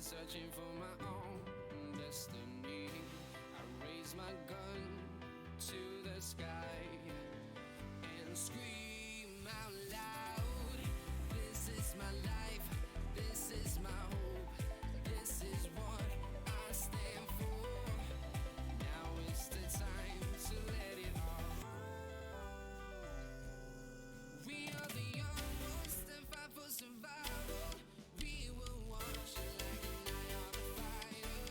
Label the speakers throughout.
Speaker 1: searching for my own destiny. I raise my gun to the sky and scream out loud. This is my life, this is my hope, this is what I stand for. Now is the time to let it all. We are the young ones that fight for survival. We will watch like an eye on the fire.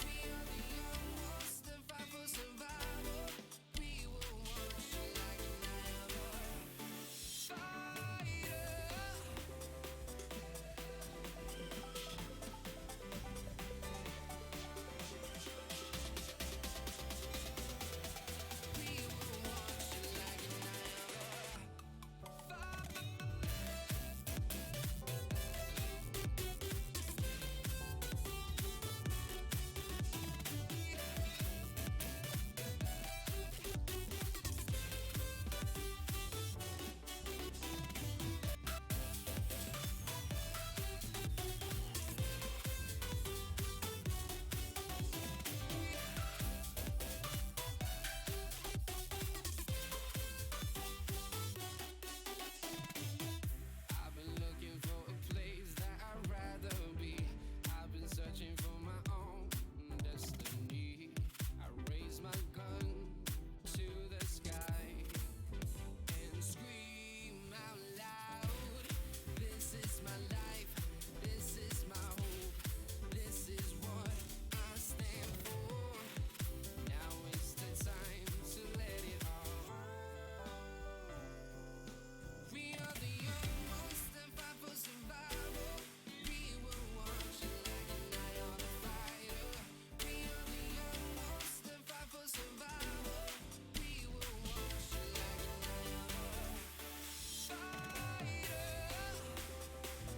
Speaker 1: We are the young ones that fight for survival. We will watch like an eye on the fire. We will watch like an eye on the fire. I've been looking for a place that I'd rather be. I've been searching for my own destiny. I raise my gun to the sky and scream out loud. This is my life, this is my hope, this is what I stand for. Now is the time to let it all. We are the young ones that fight for survival. We will watch like an eye on the fire. We are the young ones that fight for survival. We will watch like an eye on the fire. We will watch like an eye on the fire.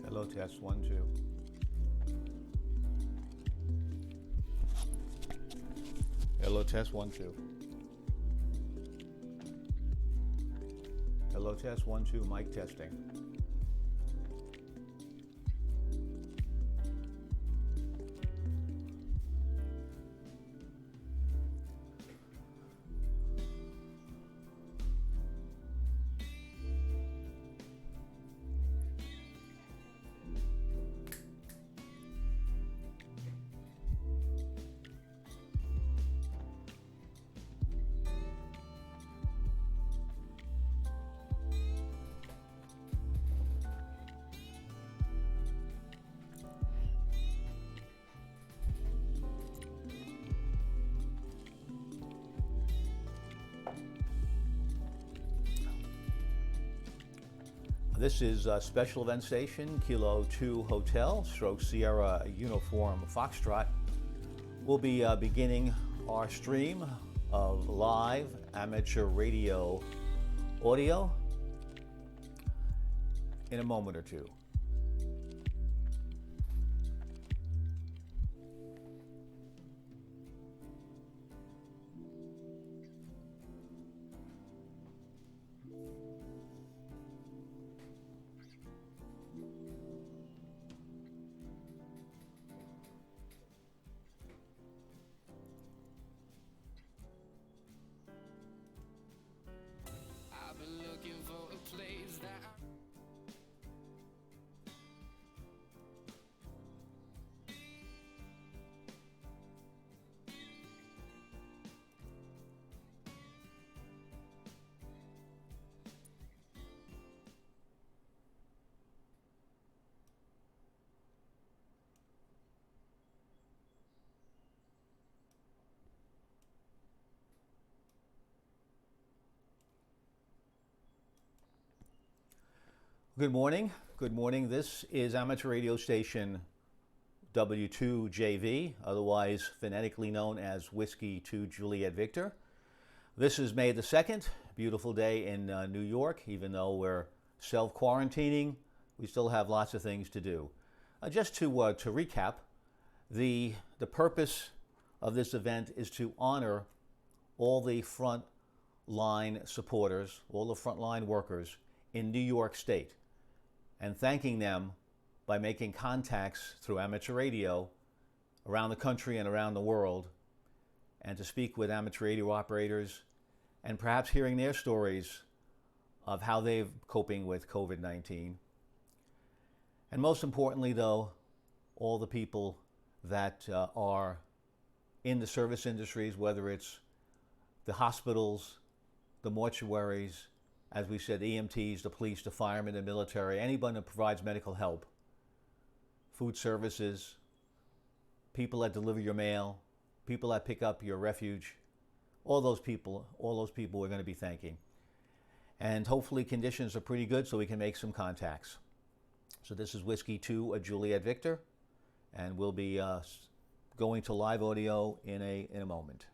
Speaker 2: Hello, test 1, 2. Hello, test 1, 2. Hello, test 1, 2. Mic testing. This is Special Event Station, Kilo 2 Hotel, stroke Sierra Uniform Foxtrot. We'll be beginning our stream of live amateur radio audio in a moment or two.
Speaker 1: I've been looking for a place that
Speaker 2: Good morning. Good morning. This is amateur radio station W2JV, otherwise phonetically known as Whiskey 2 Juliet Victor. This is May the 2nd, beautiful day in New York. Even though we're self-quarantining, we still have lots of things to do. Just to recap, the purpose of this event is to honor all the front line supporters, all the frontline workers in New York State, and thanking them by making contacts through amateur radio around the country and around the world, and to speak with amateur radio operators and perhaps hearing their stories of how they're coping with COVID-19. And most importantly, though, all the people that are in the service industries, whether it's the hospitals, the mortuaries, as we said, EMTs, the police, the firemen, the military, anyone that provides medical help, food services, people that deliver your mail, people that pick up your refuge, all those people we're going to be thanking. And hopefully conditions are pretty good so we can make some contacts. So this is Whiskey 2 Juliet Victor, and we'll be going to live audio in a moment.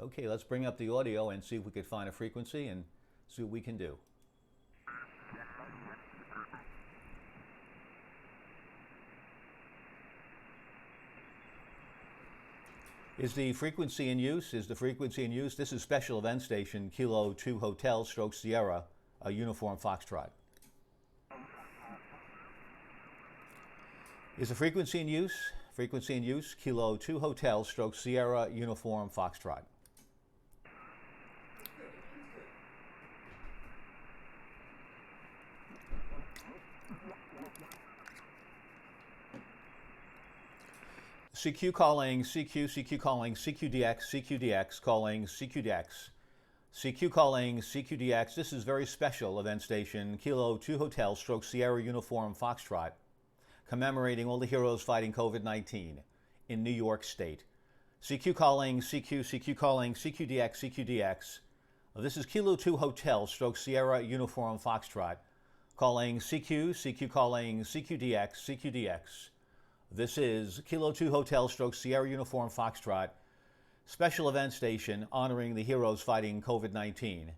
Speaker 2: Okay, let's bring up the audio and see if we could find a frequency and see what we can do. Is the frequency in use? This is Special Event Station, Kilo 2 Hotel, stroke Sierra, Uniform Foxtrot. Is the frequency in use? Frequency in use, Kilo 2 Hotel, stroke Sierra, Uniform Foxtrot. CQ calling, CQ calling, CQDX calling, CQDX. CQ calling, CQDX. This is very special event station, Kilo 2 Hotel, stroke Sierra Uniform Foxtrot, commemorating all the heroes fighting COVID-19 in New York State. CQ calling, CQ calling, CQDX, CQDX. This is Kilo 2 Hotel, stroke Sierra Uniform Foxtrot, calling CQ calling, CQDX, CQDX. This is Kilo 2 Hotel, stroke Sierra Uniform Foxtrot, special event station honoring the heroes fighting COVID-19.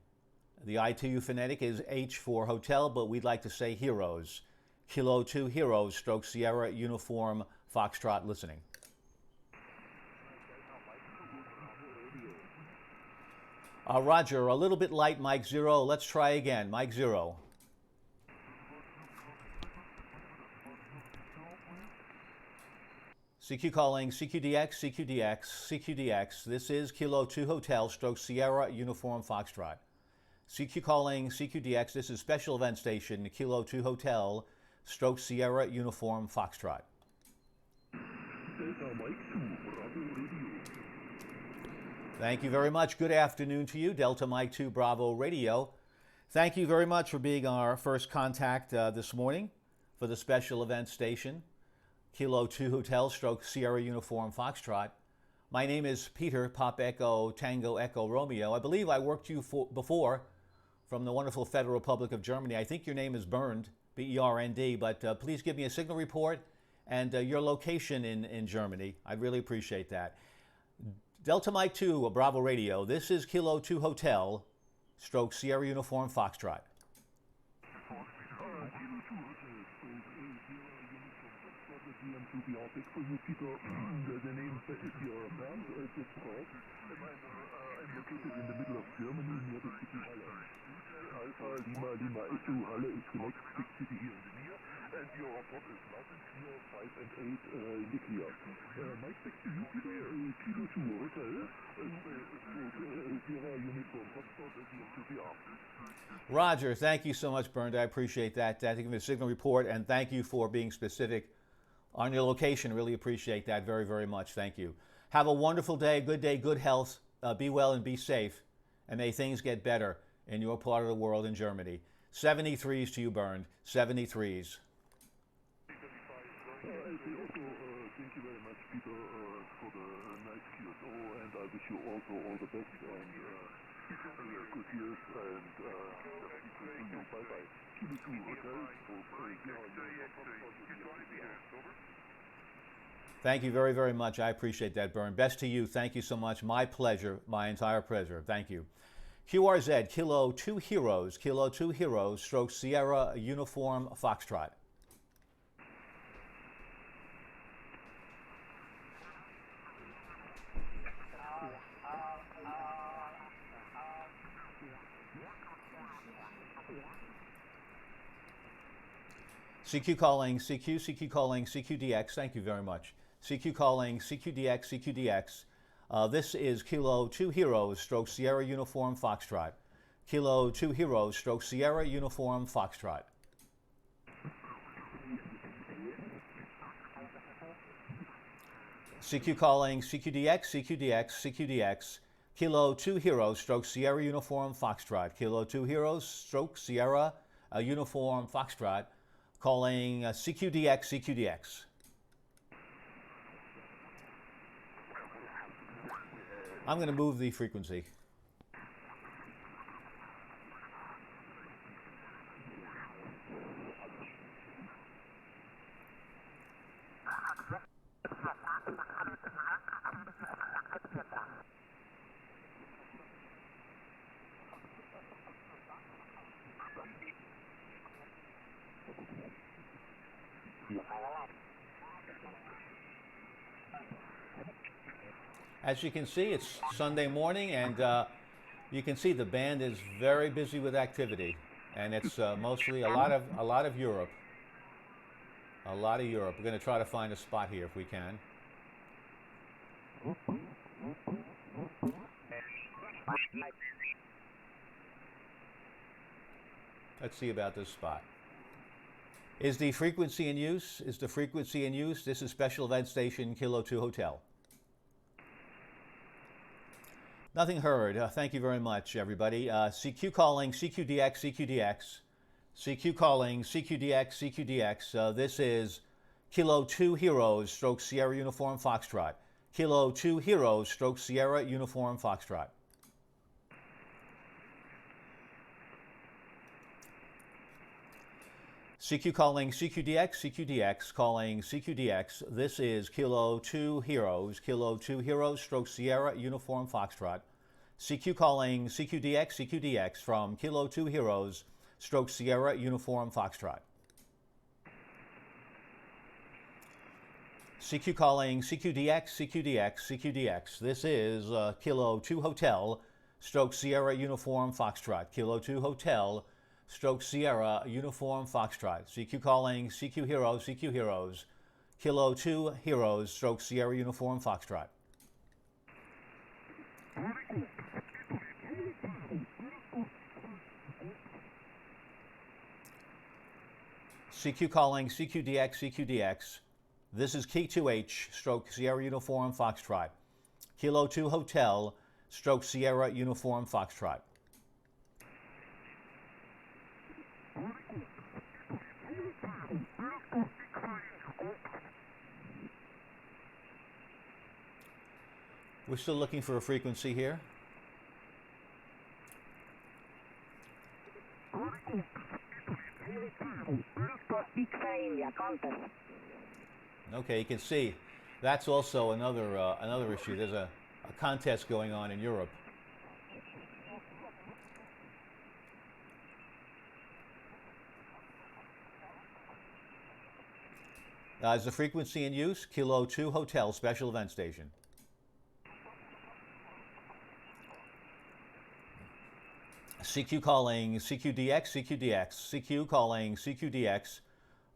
Speaker 2: The ITU phonetic is H for hotel, but we'd like to say heroes. Kilo 2 Heroes, stroke Sierra Uniform Foxtrot listening. Roger, a little bit light, Mike 0. Let's try again, Mike 0. CQ calling, CQDX, CQDX, CQDX. This is Kilo 2 Hotel, stroke Sierra Uniform Foxtrot. CQ calling, CQDX. This is Special Event Station, Kilo 2 Hotel, stroke Sierra Uniform Foxtrot. Thank you very much. Good afternoon to you, Delta Mike 2 Bravo Radio. Thank you very much for being our first contact this morning for the Special Event Station. Kilo 2 Hotel stroke Sierra Uniform Foxtrot. My name is Peter, Pop Echo Tango Echo Romeo. I believe I worked you before from the wonderful Federal Republic of Germany. I think your name is Bernd, B-E-R-N-D, but please give me a signal report and your location in Germany. I'd really appreciate that. Delta Mike 2, Bravo Radio. This is Kilo 2 Hotel stroke Sierra Uniform Foxtrot.
Speaker 3: For you people, the name is your brand, just called. I'm located in the middle of Germany near the city Halle. Alpha Lima Lima Echo Halle is the next big city here in the near, and your report is loud and clear, 5 and 8 in the clear. My specs to you people, Kilo 2 Hotel, Sierra Uniform Foxtrot at the MTPR.
Speaker 2: Roger, thank you so much, Bernd. I appreciate that. Thank you for the signal report, and thank you for being specific on your location. Really appreciate that very, very much. Thank you. Have a wonderful day, good health. Be well and be safe. And may things get better in your part of the world in Germany. 73s to you, Bernd. 73s.
Speaker 3: I say also thank you very much, Peter, for the nice QSO, and I wish you also all the best and good years and bye-bye. Kilo 2 Hotel,
Speaker 2: Thank you very, very much. I appreciate that, Bernd. Best to you. Thank you so much. My pleasure. My entire pleasure. Thank you. QRZ, Kilo 2 Heroes, stroke Sierra Uniform Foxtrot. CQ calling, CQ calling, CQDX. Thank you very much. CQ calling, CQDX. This is Kilo 2 Heroes, stroke Sierra Uniform Foxtrot. Kilo 2 Heroes, stroke Sierra Uniform Foxtrot. CQ calling, CQDX. Kilo 2 Heroes, stroke Sierra Uniform Foxtrot. Kilo 2 Heroes, stroke Sierra Uniform Foxtrot. Calling CQDX. I'm going to move the frequency. As you can see, it's Sunday morning, and you can see the band is very busy with activity, and it's mostly a lot of Europe. A lot of Europe. We're going to try to find a spot here if we can. Let's see about this spot. Is the frequency in use? This is Special Event Station Kilo 2 Hotel. Nothing heard. Thank you very much, everybody. CQ calling, CQDX. CQ calling, CQDX. This is Kilo 2 Heroes, stroke Sierra Uniform Foxtrot. Kilo 2 Heroes, stroke Sierra Uniform Foxtrot. CQ calling, CQDX. Calling CQDX. This is Kilo 2 Heroes, stroke Sierra Uniform Foxtrot. CQ calling, CQDX from Kilo 2 Heroes, stroke Sierra Uniform Foxtrot. CQ calling, CQDX. This is Kilo 2 Hotel, stroke Sierra Uniform Foxtrot. Kilo 2 Hotel, stroke Sierra Uniform Foxtrot. CQ calling, CQ Heroes. Kilo 2 Heroes, stroke Sierra Uniform Foxtrot. CQ calling, CQDX. This is Key 2H, stroke Sierra Uniform Foxtrot. Kilo 2 Hotel, stroke Sierra Uniform Foxtrot. We're still looking for a frequency here. Okay, you can see that's also another issue. There's a contest going on in Europe. Is the frequency in use? Kilo 2 Hotel, special event station. CQ calling CQDX, CQDX, CQ calling CQDX.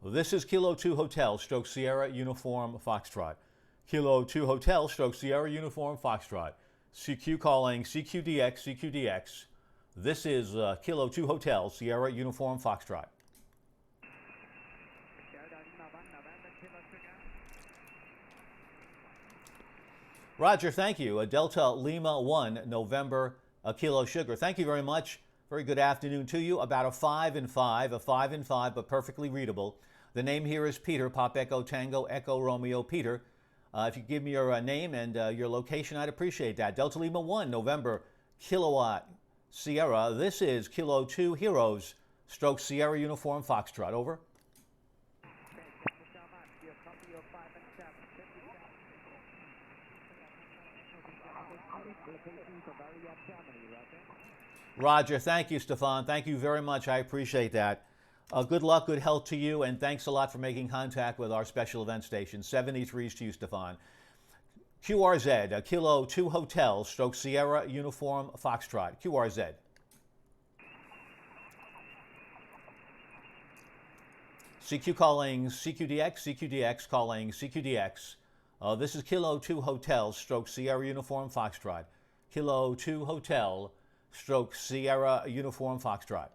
Speaker 2: This is Kilo 2 Hotel, stroke Sierra Uniform Foxtrot. Kilo 2 Hotel, stroke Sierra Uniform Foxtrot. CQ calling CQDX, CQDX. This is Kilo 2 Hotel, Sierra Uniform Foxtrot. Roger, thank you. Delta Lima 1, November, Kilo Sugar. Thank you very much. Very good afternoon to you. About a 5 and 5, but perfectly readable. The name here is Peter, Pop Echo Tango, Echo Romeo Peter. If you give me your name and your location, I'd appreciate that. Delta Lima 1, November, Kilowatt, Sierra. This is Kilo 2 Heroes, stroke Sierra Uniform Foxtrot. Over. Roger, thank you, Stefan. Thank you very much. I appreciate that. Good luck, good health to you, and thanks a lot for making contact with our special event station. 73s to you, Stefan. QRZ, Kilo 2 Hotel, stroke Sierra Uniform Foxtrot. QRZ. CQ calling CQDX, CQDX calling CQDX. This is Kilo 2 Hotel, stroke Sierra Uniform Foxtrot. Kilo 2 Hotel, stroke Sierra Uniform Foxtrot.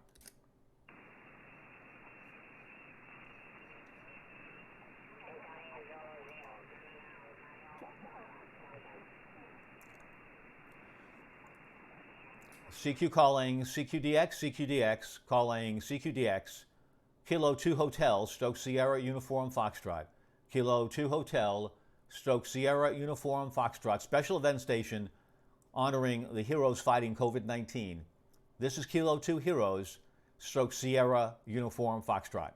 Speaker 2: CQ calling CQDX, CQDX calling CQDX. Kilo 2 Hotel, stroke Sierra Uniform Foxtrot. Kilo 2 Hotel, stroke Sierra Uniform Foxtrot. Special event station honoring the heroes fighting COVID-19. This is Kilo 2 Heroes, stroke Sierra Uniform Foxtrot.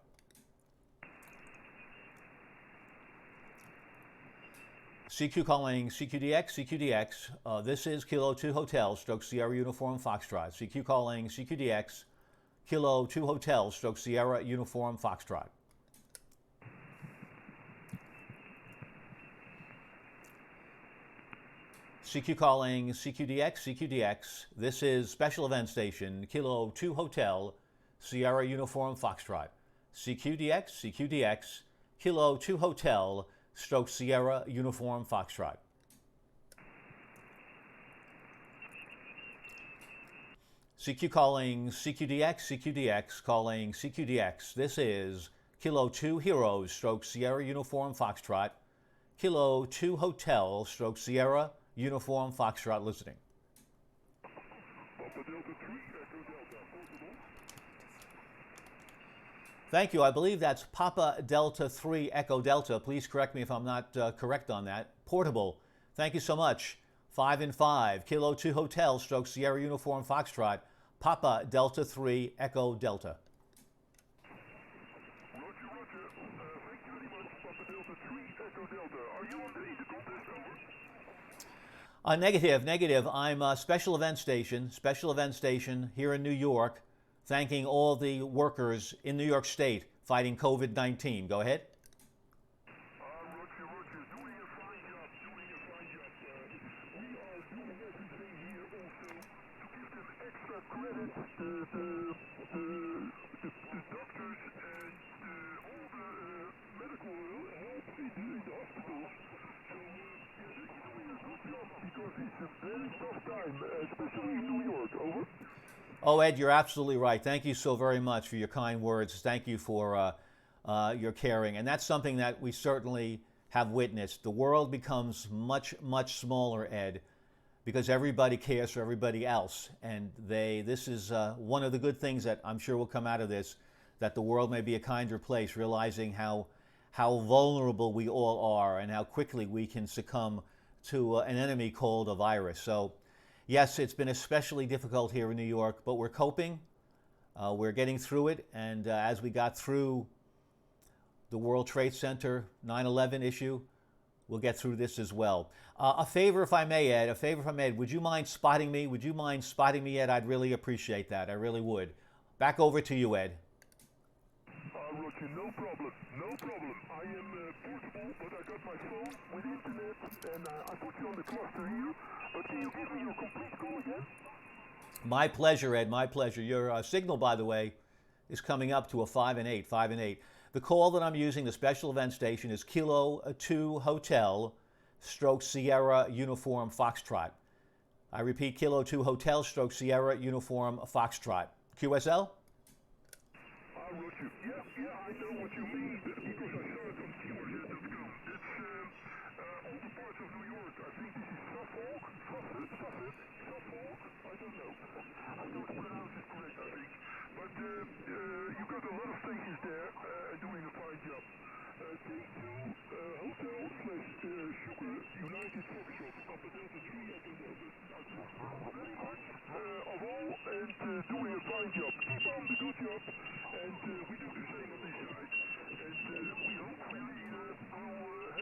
Speaker 2: CQ calling CQDX, CQDX. This is Kilo 2 Hotel, stroke Sierra Uniform Foxtrot. CQ calling CQDX, Kilo 2 Hotel, stroke Sierra Uniform Foxtrot. CQ calling CQDX, CQDX. This is special event station, Kilo 2 Hotel, Sierra Uniform Foxtrot. CQDX, CQDX, Kilo 2 Hotel, stroke Sierra Uniform Foxtrot. CQ calling CQDX, CQDX, calling CQDX. This is Kilo 2 Heroes, stroke Sierra Uniform Foxtrot. Kilo 2 Hotel, stroke Sierra Uniform Foxtrot listening. Thank you. I believe that's Papa Delta 3 Echo Delta. Please correct me if I'm not correct on that. Portable. Thank you so much. 5 and 5. Kilo 2 Hotel, stroke Sierra Uniform Foxtrot. Papa Delta 3 Echo Delta. Negative. I'm a special event station here in New York, thanking all the workers in New York State fighting COVID-19. Go ahead. Oh, Ed, you're absolutely right. Thank you so very much for your kind words. Thank you for your caring. And that's something that we certainly have witnessed. The world becomes much, much smaller, Ed, because everybody cares for everybody else. And this is one of the good things that I'm sure will come out of this, that the world may be a kinder place, realizing how vulnerable we all are and how quickly we can succumb to an enemy called a virus. So, yes, it's been especially difficult here in New York, but we're coping. We're getting through it. And as we got through the World Trade Center 9/11 issue, we'll get through this as well. A favor, if I may, Ed. A favor, if I may, Ed. Would you mind spotting me? Would you mind spotting me, Ed? I'd really appreciate that. I really would. Back over to you, Ed.
Speaker 3: Roger, no problem, no problem. I am portable, but I got my phone with internet, and I put you on the cluster here. But can you give me your complete call again?
Speaker 2: My pleasure, Ed. My pleasure. Your signal, by the way, is coming up to a 5 and 8, 5 and 8. The call that I'm using, the special event station, is Kilo 2 Hotel / Sierra Uniform Foxtrot. I repeat, Kilo 2 Hotel / Sierra Uniform Foxtrot. QSL?
Speaker 3: Roger. Yeah, I know what you mean, because I saw it on QRZ.com. It's all the parts of New York. I think this is Suffolk, I don't know. I don't pronounce it correct, I think. But you got a lot of stations there doing a fine job. K2 Hotel / Sugar United Foxtrot, Papa Delta 3 Echo Delta. Very much of all, and doing a fine job. Keep on the good job, and we do the same on this side. And we hopefully will have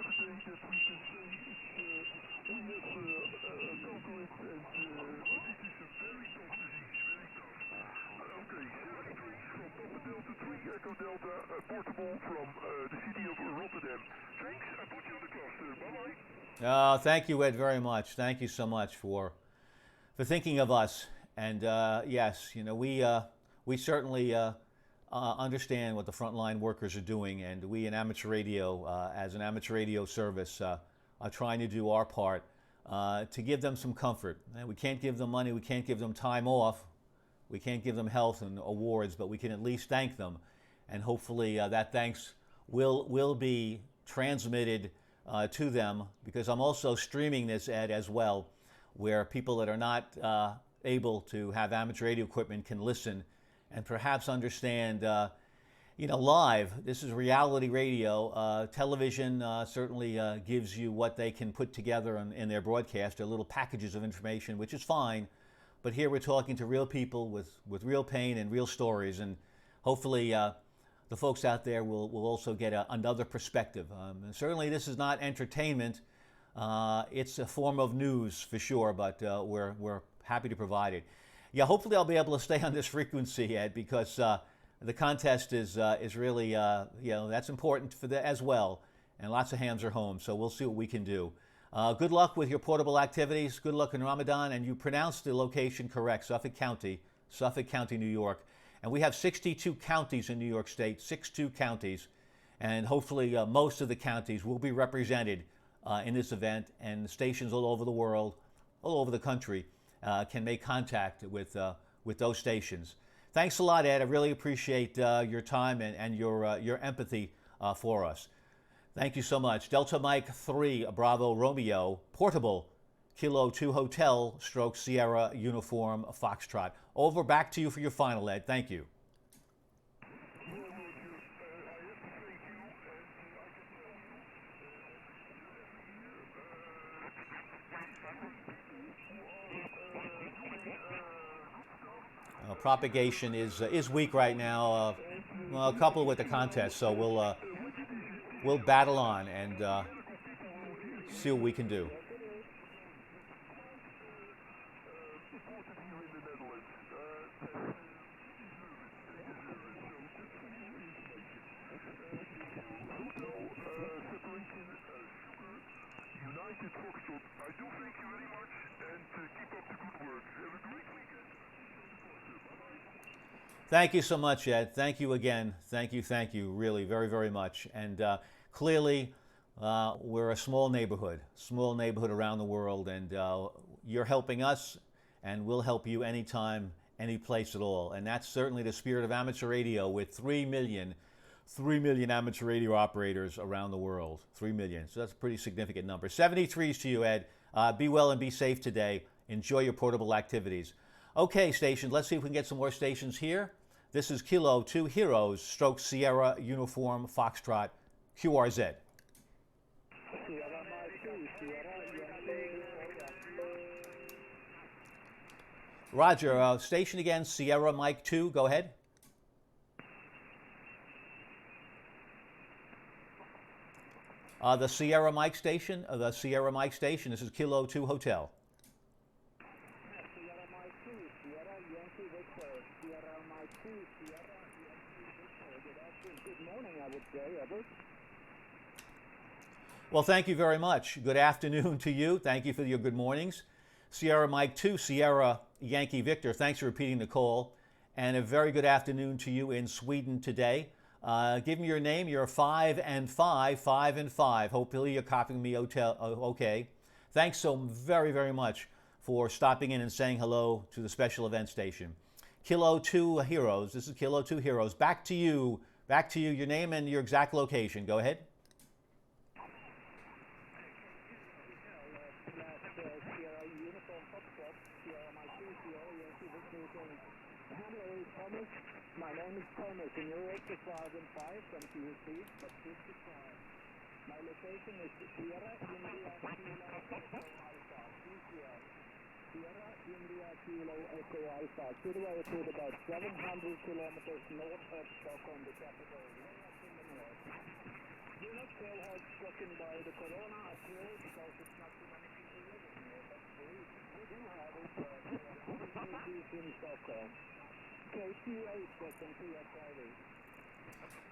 Speaker 3: a day that we can say we have conquered it, and this is a very tough disease, very tough. Okay, 73 from Papa Delta 3 Echo Delta, portable from the city of Rotterdam. Thanks, I put you on the cluster. Bye-bye.
Speaker 2: Thank you, Ed, very much. Thank you so much for thinking of us. And yes, you know, we certainly understand what the frontline workers are doing, and we in amateur radio, as an amateur radio service, are trying to do our part to give them some comfort. And we can't give them money, we can't give them time off, we can't give them health and awards, but we can at least thank them, and hopefully that thanks will be transmitted to them, because I'm also streaming this, Ed, as well, where people that are not able to have amateur radio equipment can listen and perhaps understand, you know, live. This is reality radio. Television certainly gives you what they can put together in their broadcast. They're little packages of information, which is fine. But here we're talking to real people with real pain and real stories. And hopefully the folks out there will also get another perspective. And certainly this is not entertainment. It's a form of news for sure, but we're happy to provide it. Yeah, hopefully I'll be able to stay on this frequency, Ed, because the contest is really, you know, that's important for as well, and lots of hands are home, so we'll see what we can do. Good luck with your portable activities. Good luck in Ramadan, and you pronounced the location correct, Suffolk County, New York. And we have 62 counties in New York State, 62 counties, and hopefully most of the counties will be represented in this event, and stations all over the world, all over the country, can make contact with those stations. Thanks a lot, Ed. I really appreciate your time and your empathy for us. Thank you so much. Delta Mike 3 Bravo Romeo, portable, Kilo 2 Hotel / Sierra Uniform Foxtrot. Over, back to you for your final, Ed. Thank you. Propagation is weak right now. Well, coupled with the contest, so we'll battle on and see what we can do. Thank you so much, Ed. Thank you again. Thank you, really, very, very much. And clearly, we're a small neighborhood around the world, and you're helping us, and we'll help you anytime, any place at all. And that's certainly the spirit of amateur radio, with 3 million amateur radio operators around the world. 3 million. So that's a pretty significant number. 73s to you, Ed. Be well and be safe today. Enjoy your portable activities. Okay, stations, let's see if we can get some more stations here. This is Kilo 2 Heroes / Sierra Uniform Foxtrot, QRZ.
Speaker 4: Sierra Mike 2, Sierra Yankee
Speaker 2: Roger, station again, Sierra Mike 2, go ahead. The Sierra Mike station, this is Kilo 2 Hotel.
Speaker 4: Sierra Mike 2, Sierra Yankee Victor, Sierra Mike 2, Sierra Yankee Victor. Good morning, I would say, Edward.
Speaker 2: Well, thank you very much. Good afternoon to you. Thank you for your good mornings. Sierra Mike 2, Sierra Yankee Victor, thanks for repeating the call. And a very good afternoon to you in Sweden today. Give me your name. You're 5 and 5, 5 and 5. Hopefully you're copying me okay. Thanks so very, very much for stopping in and saying hello to the special event station. Kilo 2 Heroes, this is Kilo 2 Heroes. Back to you, your name and your exact location. Go ahead.
Speaker 4: Sierra Uniform Foxtrot, Sierra Mike 2, Sierra Yankee Victor. Hello, Thomas. My name is Thomas, and you're 85 and 5 from QC, but 55. My location is Sierra India Kilo Echo Alpha, CCL. Sierra India Kilo Echo Alpha, situated about 700 kilometers north of Stockholm, the capital. In the north. Do not feel heartbroken by the corona at all, because it's not too many people living here, but we do have it in Stockholm.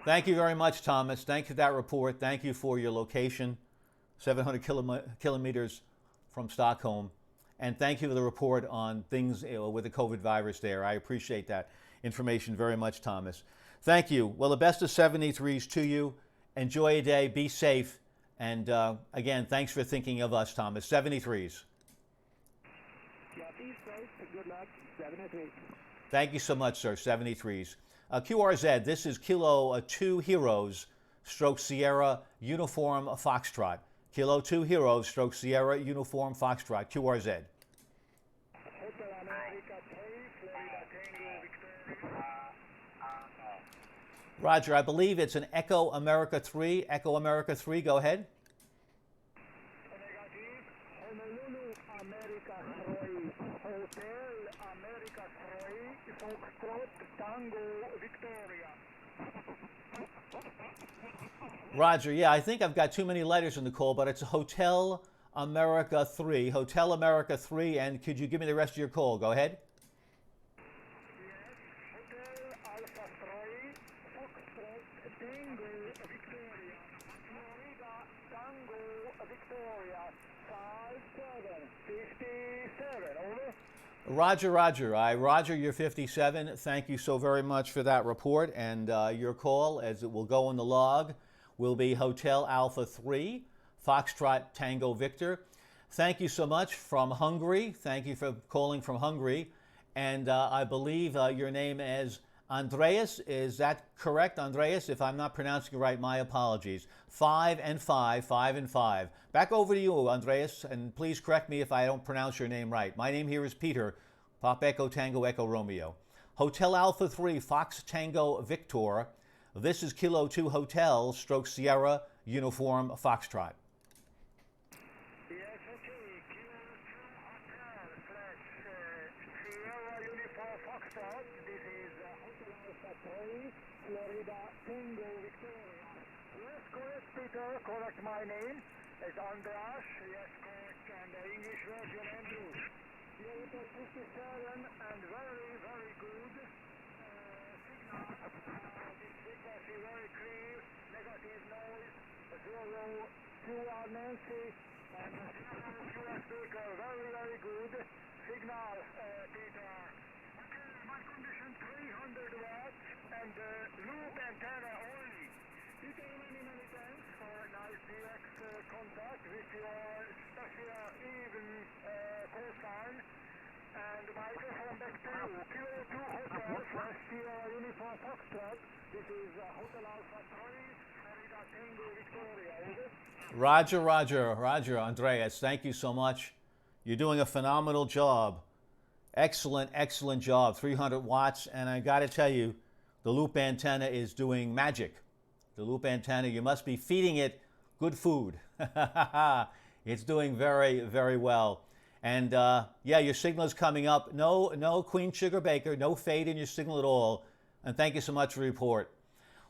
Speaker 2: Thank you very much, Thomas. Thank you for that report. Thank you for your location, 700 kilometers from Stockholm. And thank you for the report on things with the COVID virus there. I appreciate that information very much, Thomas. Thank you. Well, the best of 73s to you. Enjoy your day. Be safe. And again, thanks for thinking of us, Thomas. 73s.
Speaker 4: Yeah, be safe. Good luck. 73.
Speaker 2: Thank you so much, sir. 73s. QRZ, this is Kilo 2 Heroes, stroke Sierra Uniform Foxtrot. Kilo 2 Heroes, stroke Sierra Uniform Foxtrot. QRZ. Roger, I believe it's an Echo America 3. Echo America 3, go ahead.
Speaker 4: Honolulu, America 3. Hotel America 3. Foxtrot Tango Victoria.
Speaker 2: Roger, yeah, I think I've got too many letters in the call, but it's Hotel America 3. Hotel America 3, and could you give me the rest of your call? Go ahead. Roger, Roger. Roger, you're 57. Thank you so very much for that report. And your call, as it will go in the log, will be Hotel Alpha 3, Foxtrot Tango Victor. Thank you so much from Hungary. Thank you for calling from Hungary. And I believe your name is Andreas. Is that correct, Andreas? If I'm not pronouncing it right, my apologies. 5 and 5, 5 and 5. Back over to you, Andreas, and please correct me if I don't pronounce your name right. My name here is Peter, Pop Echo Tango Echo Romeo. Hotel Alpha 3, Fox Tango Victor. This is Kilo 2 Hotel, stroke Sierra, Uniform Foxtrot.
Speaker 4: Yes, okay. Kilo 2 Hotel / Sierra Uniform Foxtrot. This is Hotel Alpha 3, Florida Tango Victoria. Yes, correct, Peter. Correct my name. It's Andras. Yes, correct. And the English version, Andrew. Kilo 57 and very, very good signal. This frequency very clear, negative noise, 0, 2 Nancy, and zero speaker, very, very good signal, Peter. Okay, my condition 300 watts and loop antenna only. Peter, many thanks for a nice DX contact with your special even call sign. And microphone back to you. Kilo 2 Hotel / Sierra Uniform Foxtrot. This is Hotel Alpha 3, Florida Tango Victoria. Over.
Speaker 2: Roger, Roger, Roger, Andreas. Thank you so much. You're doing a phenomenal job. Excellent, excellent job. 300 watts. And I got to tell you, the loop antenna is doing magic. The loop antenna, you must be feeding it good food. It's doing very, very well. And yeah, your signal is coming up. No Queen Sugar Baker, no fade in your signal at all. And thank you so much for the report.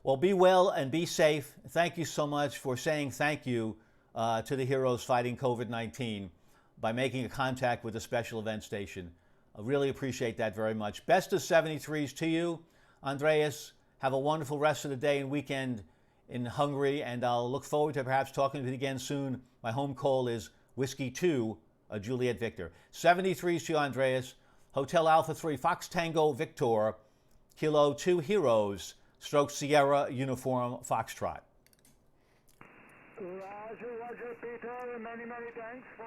Speaker 2: Well, be well and be safe. Thank you so much for saying thank you to the heroes fighting COVID-19 by making a contact with the special event station. I really appreciate that very much. Best of 73s to you, Andreas. Have a wonderful rest of the day and weekend in Hungary, and I'll look forward to perhaps talking to you again soon. My home call is Whiskey 2, Juliet Victor. 73s to you, Andreas. Hotel Alpha 3, Fox Tango Victor, Kilo 2 Heroes, Stroke Sierra Uniform Foxtrot.
Speaker 4: Roger, Peter. Many thanks for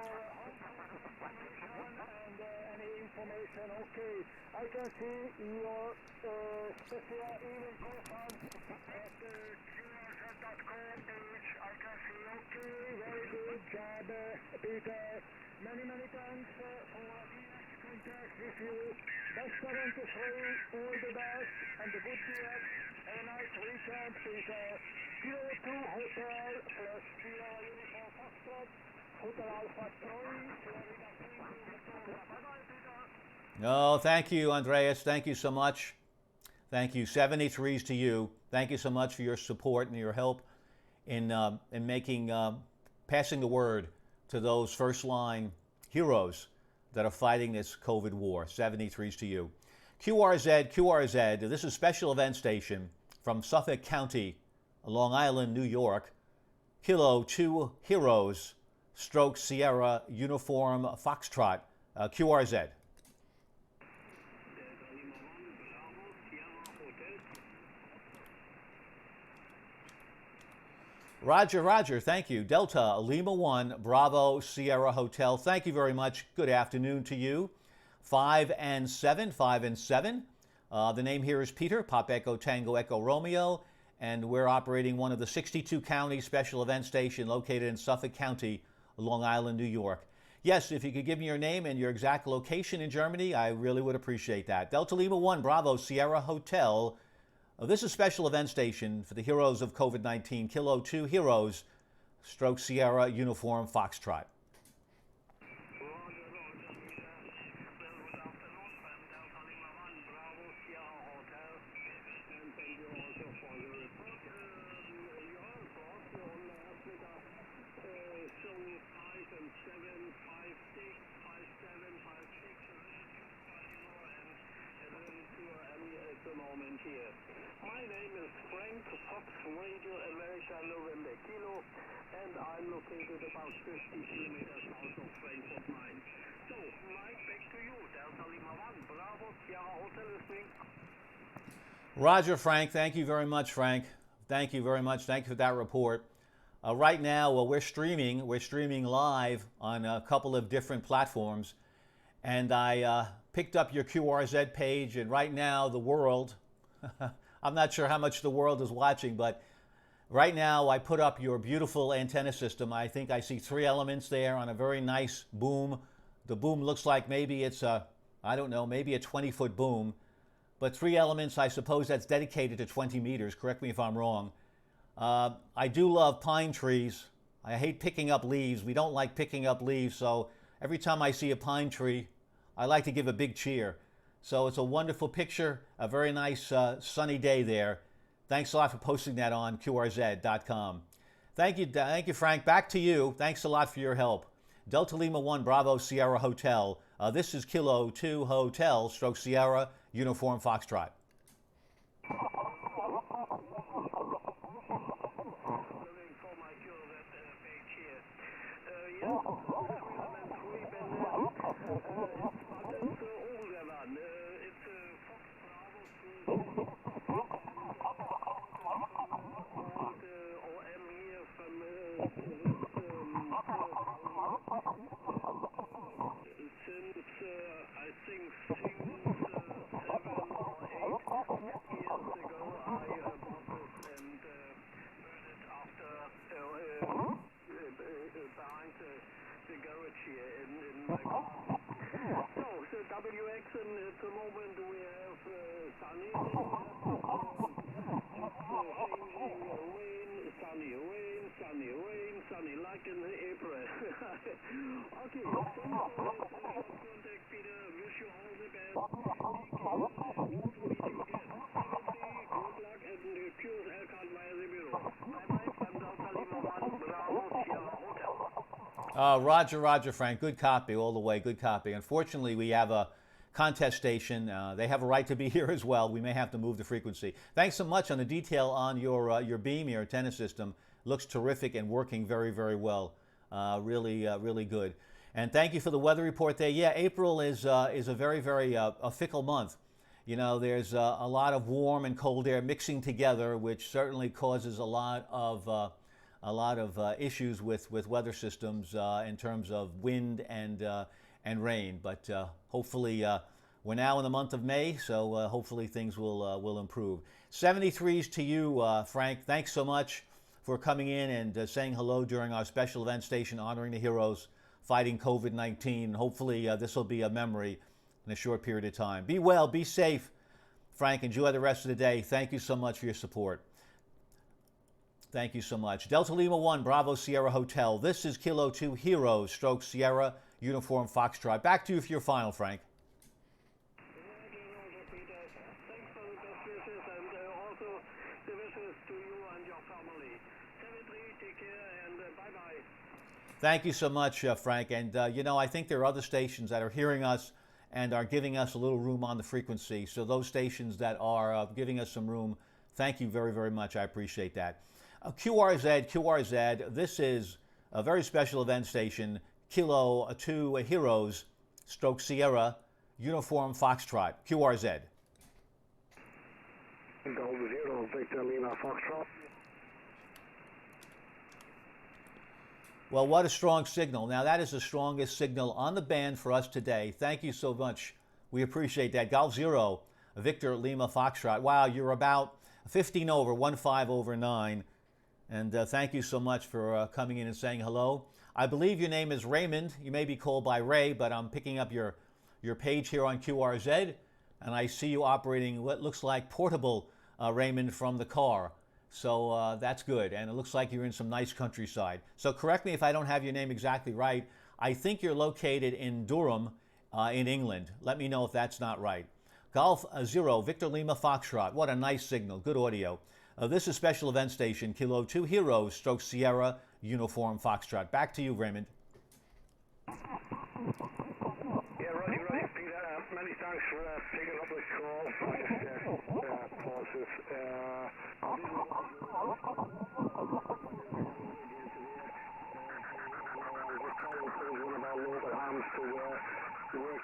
Speaker 4: and any information. Okay, I can see your special event profile at QRZ.com page. I can see. Okay, very good job, Peter. Many thanks for this contact with you. Best 73, all the best, and the good luck. Have a nice weekend, Peter. Kilo 2 Hotel plus Kilo Uniform Foxtrot, Hotel Alpha 3, Florida 3, bye-bye, Peter.
Speaker 2: Oh, thank you, Andreas. Thank you so much. Thank you. 73s to you. Thank you so much for your support and your help in making, passing the word to those first-line heroes that are fighting this COVID war. 73s to you. QRZ, this is Special Event Station from Suffolk County, Long Island, New York. Kilo 2 Heroes, Stroke Sierra Uniform Foxtrot, QRZ. Roger, thank you. Delta Lima 1 Bravo Sierra Hotel, thank you very much. Good afternoon to you. 5 and 7. The name here is Peter, Pop Echo Tango Echo Romeo, and we're operating one of the 62 county special event station located in Suffolk County, Long Island, New York. Yes, if you could give me your name and your exact location in Germany, I really would appreciate that. Delta Lima 1 Bravo Sierra Hotel. This is Special Event Station for the heroes of COVID-19. Kilo 2 Heroes, Stroke Sierra Uniform Foxtrot.
Speaker 4: My name is Frank, Fox Radio America November Kilo, and I'm located about 50 kilometers south of Frankfurt, Main. So, Mike, back to you. Delta Lima 1, Bravo, Sierra Hotel listening.
Speaker 2: Roger, Frank. Thank you very much, Frank. Thank you very much. Thank you for that report. Right now, we're streaming live on a couple of different platforms, and I picked up your QRZ page, and right now the world, I'm not sure how much the world is watching, but right now I put up your beautiful antenna system. I think I see 3 elements there on a very nice boom. The boom looks like maybe it's I don't know, maybe a 20-foot boom, but 3 elements, I suppose that's dedicated to 20 meters. Correct me if I'm wrong. I do love pine trees. I hate picking up leaves. We don't like picking up leaves, so every time I see a pine tree, I like to give a big cheer. So it's a wonderful picture, a very nice sunny day there. Thanks a lot for posting that on QRZ.com. Thank you, Frank. Back to you. Thanks a lot for your help. Delta Lima 1 Bravo Sierra Hotel. This is Kilo 2 Hotel, Stroke Sierra, Uniform Foxtrot.
Speaker 4: At the moment we have sunny rain, sunny like in April. Okay, thanks for contact, Peter. Wish you all the best. Hopefully you get 70. Good luck at the QSL card via the bureau. Bye-bye from Delta Lima 1 Bravo Sierra Hotel.
Speaker 2: Roger, Roger, Frank. Good copy all the way. Good copy. Unfortunately, we have a contest station. They have a right to be here as well. We may have to move the frequency. Thanks so much on the detail on your beam, your antenna system. Looks terrific and working very, very well. Really good. And thank you for the weather report there. Yeah, April is a very, very a fickle month. You know, there's a lot of warm and cold air mixing together, which certainly causes a lot of issues with weather systems in terms of wind and rain. But hopefully, we're now in the month of May, so hopefully things will improve. 73s to you, Frank. Thanks so much for coming in and saying hello during our special event station honoring the heroes fighting COVID-19. Hopefully this will be a memory in a short period of time. Be well, be safe. Frank, enjoy the rest of the day. Thank you so much for your support. Thank you so much. Delta Lima 1, Bravo Sierra Hotel. This is Kilo 2 Heroes, stroke Sierra, Uniform Foxtrot. Back to you for your final, Frank.
Speaker 4: Thanks for the best wishes and also the wishes to you and your family. 73, take care and bye-bye.
Speaker 2: Thank you so much, Frank. And, you know, I think there are other stations that are hearing us and are giving us a little room on the frequency. So those stations that are giving us some room, thank you very, very much. I appreciate that. QRZ, this is a very special event station, Kilo 2 Heroes, stroke Sierra, Uniform Foxtrot, QRZ.
Speaker 4: Delta 0, Victor Lima Foxtrot.
Speaker 2: Well, what a strong signal. Now, that is the strongest signal on the band for us today. Thank you so much. We appreciate that. Golf 0, Victor Lima Foxtrot. Wow, you're about 15 over, 1-5 over 9. And thank you so much for coming in and saying hello. I believe your name is Raymond. You may be called by Ray, but I'm picking up your page here on QRZ, and I see you operating what looks like portable Raymond from the car. So that's good, and it looks like you're in some nice countryside. So correct me if I don't have your name exactly right. I think you're located in Durham in England. Let me know if that's not right. Golf 0, Victor Lima Foxtrot. What a nice signal. Good audio. This is Special Event Station, Kilo 2 Heroes, stroke Sierra, Uniform Foxtrot. Back to you, Raymond.
Speaker 4: Yeah, Roddy, Peter. Many thanks for picking up the call. Pauses. One of our local hams to work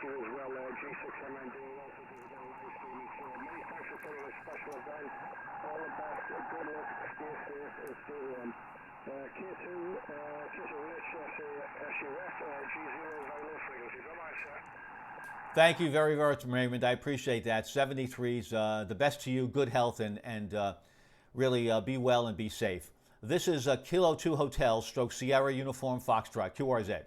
Speaker 4: here as well. G6MND also does a very nice thing. So many thanks for putting a special event. All the best. Good luck. Stay safe and stay warm. K2, Rich, SUF, G0, very low frequency. Bye-bye, sir.
Speaker 2: Thank you very, very much, Raymond. I appreciate that. 73s, the best to you, good health, and really be well and be safe. This is Kilo 2 Hotel, stroke Sierra Uniform Foxtrot, QRZ.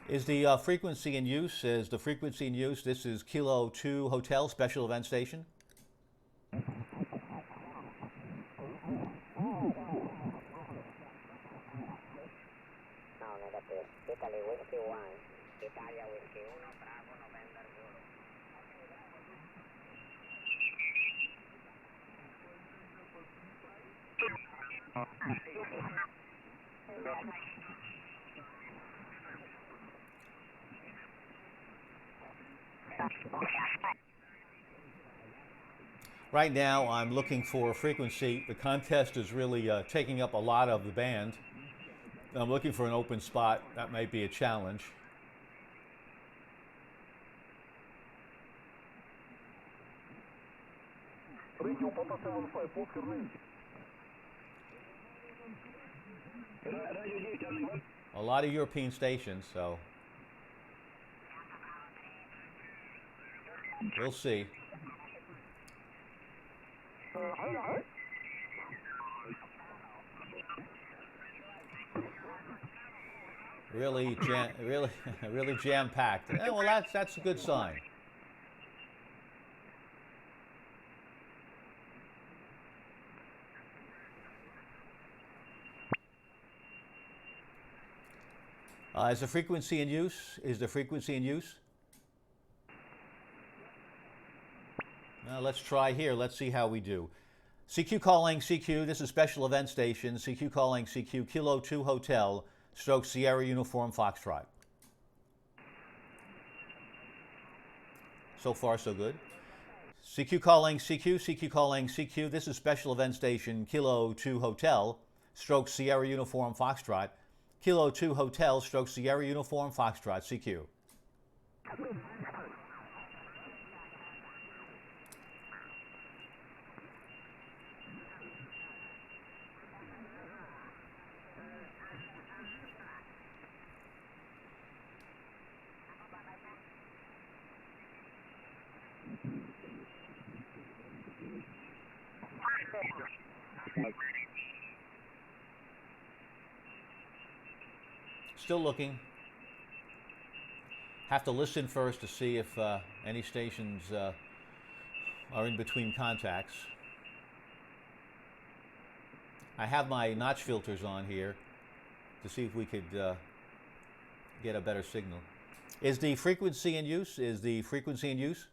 Speaker 2: Is the frequency in use? Is the frequency in use? This is Kilo 2 Hotel, Special Event Station.
Speaker 5: No, negative. Italy Whiskey 1, Italia Whiskey 1, Bravo November Zulu.
Speaker 2: Right now, I'm looking for a frequency. The contest is really taking up a lot of the band. I'm looking for an open spot. That might be a challenge. A lot of European stations, so we'll see. Really really jam-packed. Well, that's a good sign. Is the frequency in use? Is the frequency in use? Let's try here. Let's see how we do. CQ calling CQ. This is special event station. CQ calling CQ. Kilo 2 Hotel. Stroke Sierra Uniform Foxtrot. So far, so good. CQ calling CQ. CQ calling CQ. This is special event station. Kilo 2 Hotel. Stroke Sierra Uniform Foxtrot. Kilo 2 Hotel, stroke Sierra Uniform Foxtrot, CQ. Still looking. Have to listen first to see if any stations are in between contacts. I have my notch filters on here to see if we could get a better signal. Is the frequency in use? Is the frequency in use?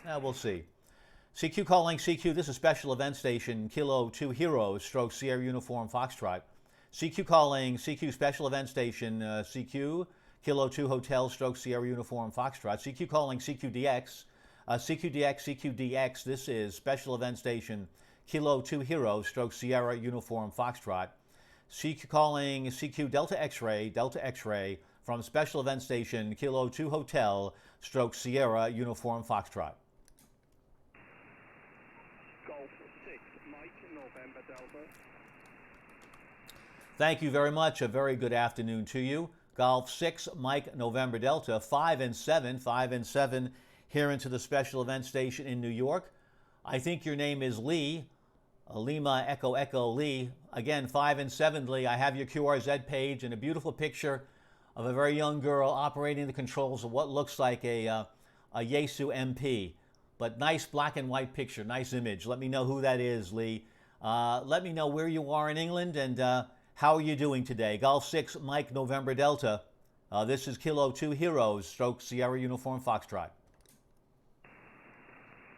Speaker 2: We'll see. CQ calling CQ. This is special event station. Kilo 2 Heroes, stroke Sierra Uniform Foxtrot. CQ calling CQ special event station. CQ Kilo 2 Hotel, stroke Sierra Uniform Foxtrot. CQ calling CQDX. CQDX, CQDX. This is special event station. Kilo 2 Heroes, stroke Sierra Uniform Foxtrot. CQ calling CQ Delta X-ray from special event station. Kilo 2 Hotel, stroke Sierra Uniform Foxtrot. Thank you very much. A very good afternoon to you. Golf 6, Mike, November Delta, 5 and 7 here into the special event station in New York. I think your name is Lee, Lima Echo Echo Lee. Again, 5 and 7, Lee. I have your QRZ page and a beautiful picture of a very young girl operating the controls of what looks like a Yaesu MP. But nice black and white picture, nice image. Let me know who that is, Lee. Let me know where you are in England and how are you doing today? Golf 6, Mike, November Delta. This is Kilo 2 Heroes, stroke Sierra Uniform Foxtrot.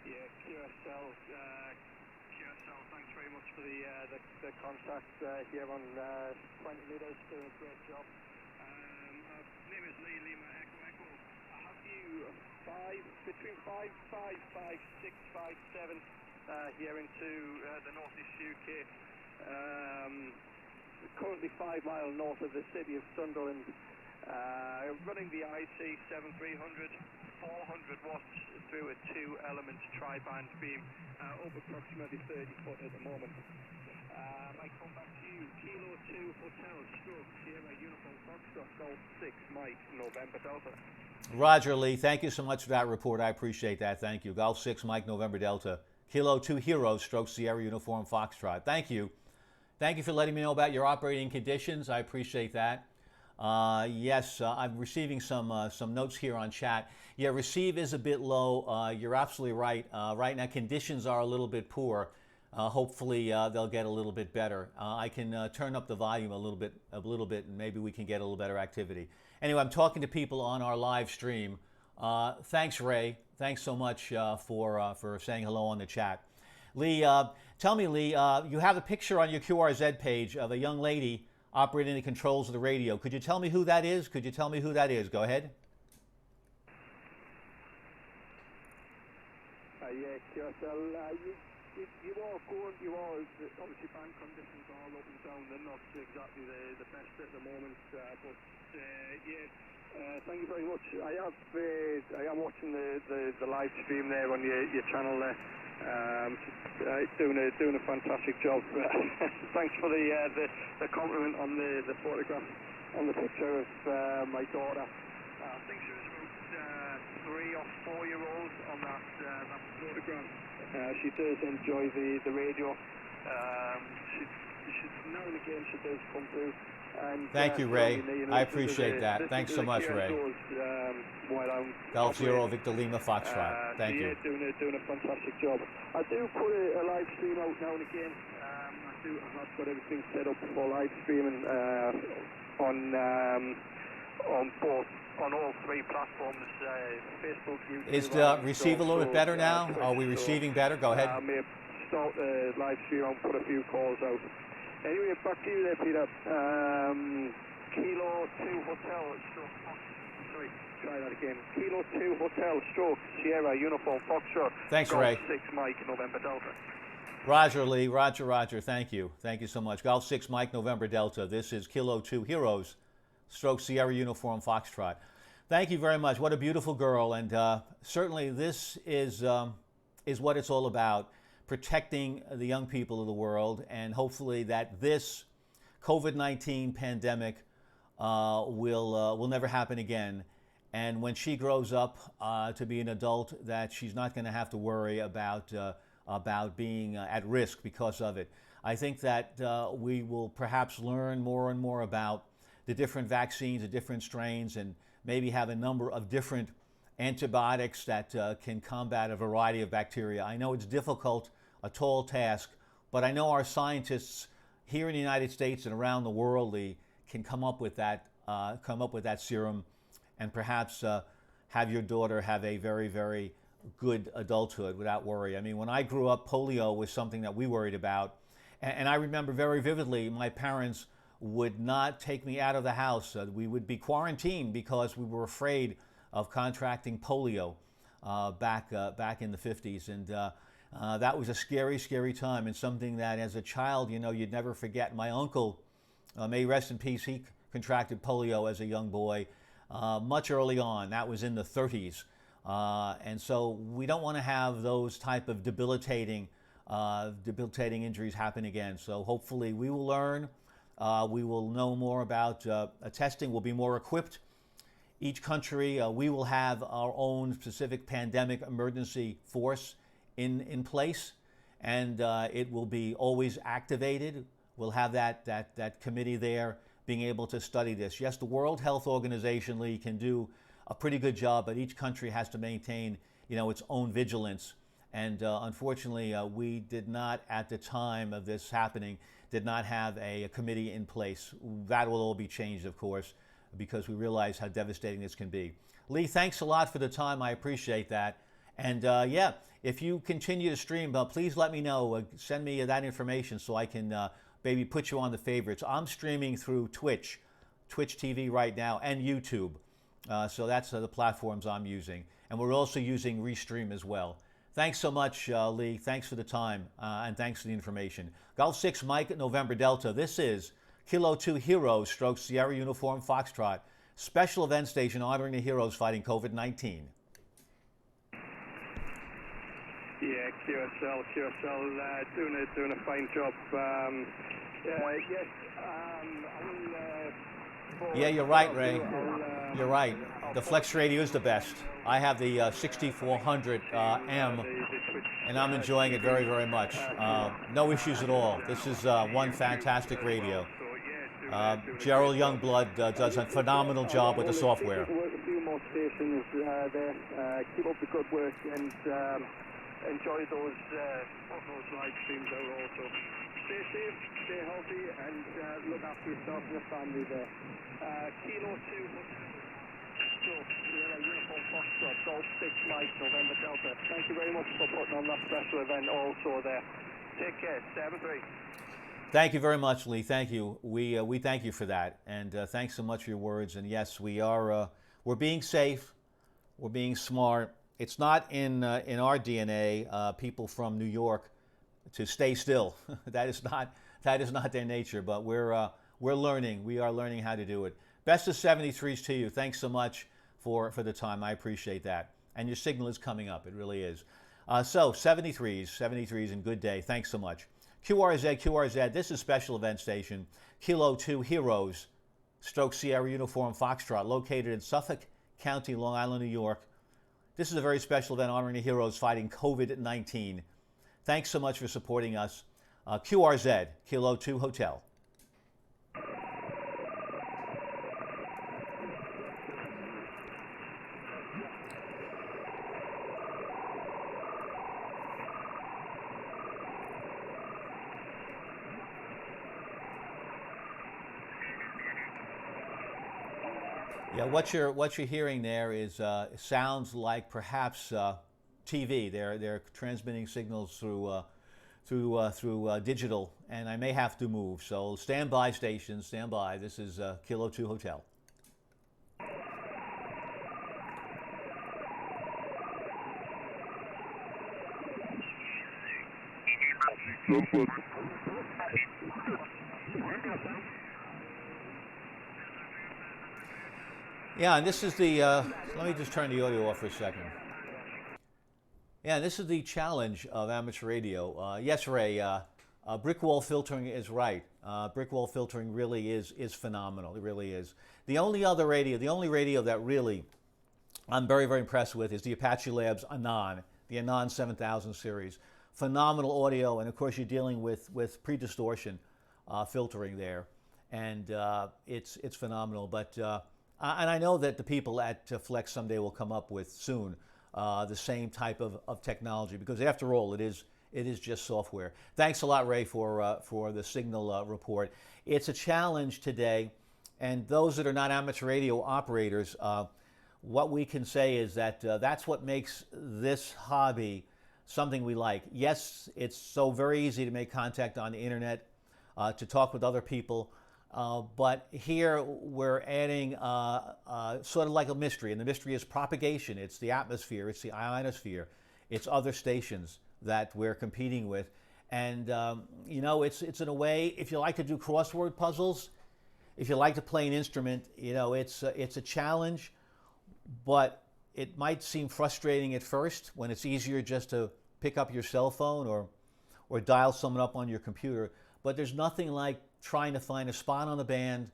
Speaker 4: Yeah, QSL, thanks very much for the contact here on 20 meters, doing a great job. Name is Lee, Lima Echo Echo. I have you between 5, 6, 5, 7 here into the northeast UK. Currently 5 miles north of the city of Sunderland, running the IC 7300, 400 watts through a 2-element tri-band beam, up approximately 30 foot at the moment. I come back to you, Kilo 2 Hotel, stroke Sierra Uniform Foxtrot, Golf 6, Mike, November Delta.
Speaker 2: Roger, Lee. Thank you so much for that report. I appreciate that. Thank you. Golf 6, Mike, November Delta. Kilo 2 Heroes, stroke Sierra Uniform Foxtrot. Thank you. Thank you for letting me know about your operating conditions. I appreciate that. Yes, I'm receiving some notes here on chat. Yeah, receive is a bit low. You're absolutely right. Right now, conditions are a little bit poor. Hopefully, they'll get a little bit better. I can turn up the volume a little bit, and maybe we can get a little better activity. Anyway, I'm talking to people on our live stream. Thanks, Ray. Thanks so much for saying hello on the chat. Lee, tell me, Lee, you have a picture on your QRZ page of a young lady operating the controls of the radio. Could you tell me who that is? Could you tell me who that is? Go ahead.
Speaker 4: Yeah, QSL, you are good. You are, obviously, band conditions are all up and down. They're not exactly the best at the moment, but yeah. Thank you very much. I am watching the live stream there on your channel there. Doing a fantastic job. Thanks for the compliment on the photograph, on the picture of my daughter. I think she was about 3 or 4 year old on that photograph. She does enjoy the radio. She now and again she does come through. And,
Speaker 2: Thank you, Ray. I appreciate that. Thanks so much, Ray. Golf Zero Victor Lima Foxtrot. Thank you.
Speaker 4: Doing a fantastic job. I do put a live stream out now and again. I've got everything set up for live streaming on all 3 platforms, Facebook, YouTube.
Speaker 2: Is the receive a little bit better now? Are we receiving better? Go ahead.
Speaker 4: I may start the live stream and put a few calls out. Anyway, back to you there, Peter. Kilo 2 Hotel, sorry, try that again. Kilo 2 Hotel, stroke, Sierra, Uniform, Foxtrot.
Speaker 2: Thanks,
Speaker 4: Golf
Speaker 2: Ray.
Speaker 4: 6 Mike, November Delta.
Speaker 2: Roger, Lee. Roger. Thank you. Thank you so much. Golf 6 Mike, November Delta. This is Kilo 2 Heroes, stroke, Sierra, Uniform, Foxtrot. Thank you very much. What a beautiful girl. And certainly this is what it's all about. Protecting the young people of the world, and hopefully that this COVID-19 pandemic will never happen again. And when she grows up to be an adult, that she's not going to have to worry about being at risk because of it. I think that we will perhaps learn more and more about the different vaccines, the different strains, and maybe have a number of different antibiotics that can combat a variety of bacteria. I know it's difficult, a tall task, but I know our scientists here in the United States and around the world can come up with that serum, and perhaps have your daughter have a very, very good adulthood without worry. I mean, when I grew up, polio was something that we worried about, and I remember very vividly my parents would not take me out of the house. We would be quarantined because we were afraid of contracting polio back in the 50s, and that was a scary, scary time, and something that as a child, you'd never forget. My uncle, may he rest in peace, he contracted polio as a young boy much early on. That was in the 30s, and so we don't want to have those type of debilitating injuries happen again. So hopefully we will learn. We will know more about testing. We'll be more equipped. Each country, we will have our own specific pandemic emergency force in place, and it will be always activated. We'll have that committee there being able to study this. Yes, the World Health Organization, Lee, can do a pretty good job, but each country has to maintain, its own vigilance. And unfortunately, we did not, at the time of this happening, did not have a committee in place. That will all be changed, of course, because we realize how devastating this can be. Lee, thanks a lot for the time. I appreciate that. And yeah, if you continue to stream, please let me know. Send me that information so I can maybe put you on the favorites. I'm streaming through Twitch TV right now, and YouTube. So that's the platforms I'm using. And we're also using Restream as well. Thanks so much, Lee. Thanks for the time, and thanks for the information. Golf 6 Mike, November Delta. This is Kilo 2 Heroes, stroke Sierra Uniform Foxtrot, special event station honoring the heroes fighting COVID-19.
Speaker 4: Yeah, QSL doing a fine job. Yes,
Speaker 2: yeah, you're right, Ray. You're right. The Flex Radio is the best. I have the 6400 M, and I'm enjoying it very, very much. No issues at all. This is one fantastic radio. Gerald Youngblood does a phenomenal job with the software.
Speaker 4: A few more stations there. Keep up the good work, and enjoy those live streams out also. Stay safe, stay healthy, and look after yourself and your family there. Kilo 2 Uniform Foxtrot, Golf 6 Mike, November Delta. Thank you very much for putting on that special event also there. Take care, 7-3.
Speaker 2: Thank you very much, Lee. Thank you. We thank you for that, and thanks so much for your words. And yes, we're being safe, we're being smart. It's not in our DNA, people from New York, to stay still. that is not their nature. But we're learning. We are learning how to do it. Best of 73s to you. Thanks so much for the time. I appreciate that. And your signal is coming up. It really is. So 73s and good day. Thanks so much. QRZ, this is Special Event Station, Kilo 2 Heroes, Stroke Sierra Uniform Foxtrot, located in Suffolk County, Long Island, New York. This is a very special event honoring the heroes fighting COVID-19. Thanks so much for supporting us. QRZ, Kilo 2 Hotel. Yeah, what you're hearing there is sounds like perhaps TV. They're transmitting signals through digital, and I may have to move. So stand by, stations, stand by. This is Kilo 2 Hotel. Yeah, and this is the, let me just turn the audio off for a second. Yeah, this is the challenge of amateur radio. Yes, Ray, brick wall filtering is right. Brick wall filtering really is phenomenal. It really is. The only radio that really I'm very, very impressed with is the Apache Labs Anon, the Anon 7000 series. Phenomenal audio, and of course you're dealing with pre-distortion filtering there, and it's phenomenal. But and I know that the people at Flex someday will come up with soon the same type of technology, because after all, it is just software. Thanks a lot, Ray, for the signal report. It's a challenge today, and those that are not amateur radio operators, what we can say is that that's what makes this hobby something we like. Yes, it's so very easy to make contact on the internet, to talk with other people. But here we're adding sort of like a mystery, and the mystery is propagation. It's the atmosphere, it's the ionosphere, it's other stations that we're competing with. And you know, it's in a way, if you like to do crossword puzzles, if you like to play an instrument, you know, it's a challenge, but it might seem frustrating at first when it's easier just to pick up your cell phone or dial someone up on your computer. But there's nothing like trying to find a spot on the band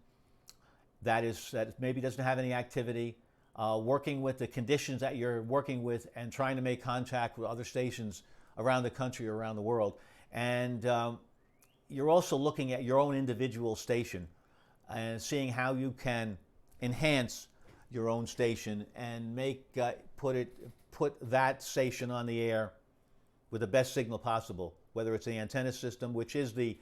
Speaker 2: that maybe doesn't have any activity, working with the conditions that you're working with, and trying to make contact with other stations around the country or around the world. And you're also looking at your own individual station and seeing how you can enhance your own station and put that station on the air with the best signal possible, whether it's the antenna system, which is the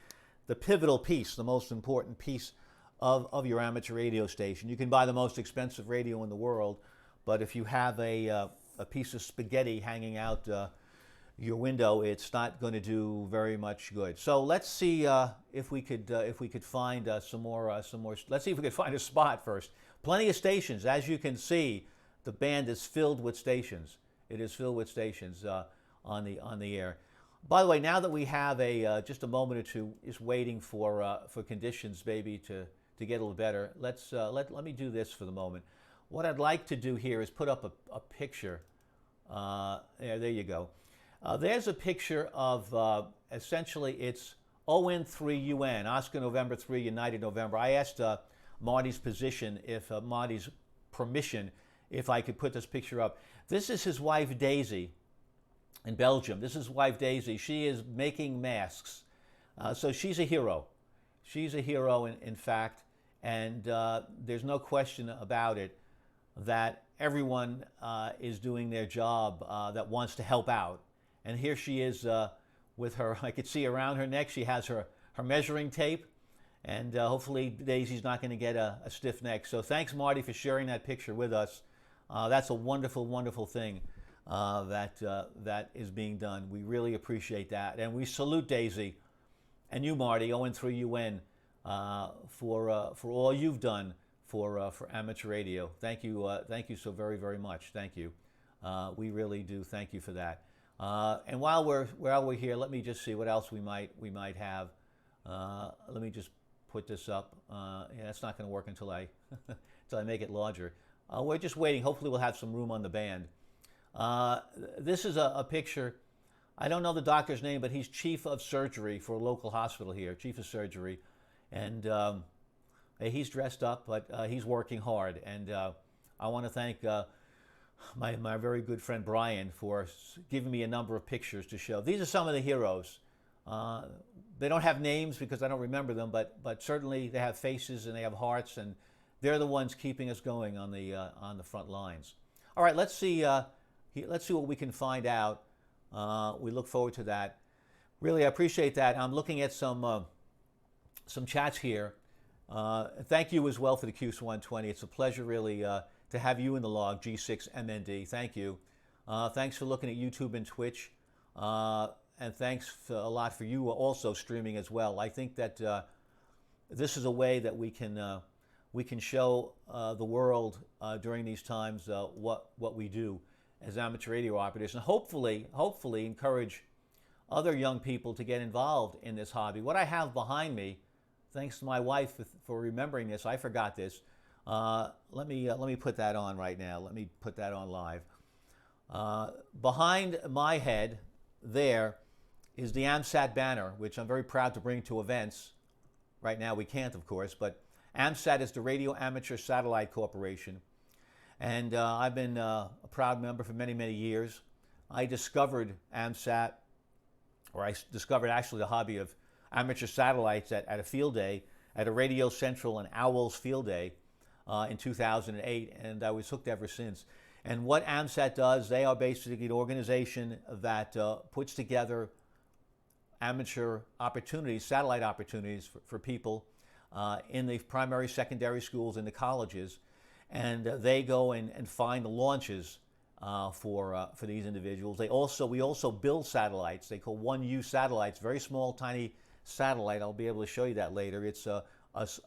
Speaker 2: pivotal piece, the most important piece of your amateur radio station. You can buy the most expensive radio in the world, but if you have a piece of spaghetti hanging out your window, it's not going to do very much good. So let's see if we could find some more. Let's see if we could find a spot first. Plenty of stations, as you can see. The band is filled with stations. It is filled with stations on the air. By the way, now that we have just a moment or two, is waiting for conditions maybe to get a little better. Let me do this for the moment. What I'd like to do here is put up a picture. There you go. There's a picture of essentially it's ON3UN, Oscar November 3, United November. I asked Marty's Marty's permission, if I could put this picture up. This is his wife Daisy in Belgium. This is his wife Daisy. She is making masks. So she's a hero. She's a hero in fact, and there's no question about it that everyone is doing their job that wants to help out. And here she is with her, I could see around her neck, she has her measuring tape, and hopefully Daisy's not going to get a stiff neck. So thanks, Marty, for sharing that picture with us. That's a wonderful, wonderful thing that is being done. We really appreciate that. And we salute Daisy and you, Marty, ON3UN, for all you've done for amateur radio. Thank you so very, very much. Thank you. We really do thank you for that. And while we're here, let me just see what else we might have. Let me just put this up. Yeah, that's not going to work until I make it larger. We're just waiting. Hopefully we'll have some room on the band. This is a picture. I don't know the doctor's name, but he's chief of surgery for a local hospital here, chief of surgery. And he's dressed up, but he's working hard. And I want to thank my very good friend Brian for giving me a number of pictures to show. These are some of the heroes. They don't have names because I don't remember them, but certainly they have faces and they have hearts, and they're the ones keeping us going on the front lines. All right, let's see what we can find out. We look forward to that. Really, I appreciate that. I'm looking at some chats here. Thank you as well for the QS120. It's a pleasure, really, to have you in the log, G6MND. Thank you. Thanks for looking at YouTube and Twitch. And thanks a lot for you also streaming as well. I think that this is a way that we can show the world during these times what we do as amateur radio operators, and hopefully encourage other young people to get involved in this hobby. What I have behind me, thanks to my wife for remembering this, I forgot this. Let me put that on right now. Let me put that on live. Behind my head there is the AMSAT banner, which I'm very proud to bring to events. Right now we can't, of course, but AMSAT is the Radio Amateur Satellite Corporation. And I've been a proud member for many, many years. I discovered AMSAT, or I discovered actually the hobby of amateur satellites at a field day, at a Radio Central and Owls field day in 2008, and I was hooked ever since. And what AMSAT does, they are basically an organization that puts together amateur opportunities, satellite opportunities for people in the primary, secondary schools, and the colleges. And they go and find the launches for these individuals. We also build satellites. They call 1U satellites, very small, tiny satellite. I'll be able to show you that later. It's a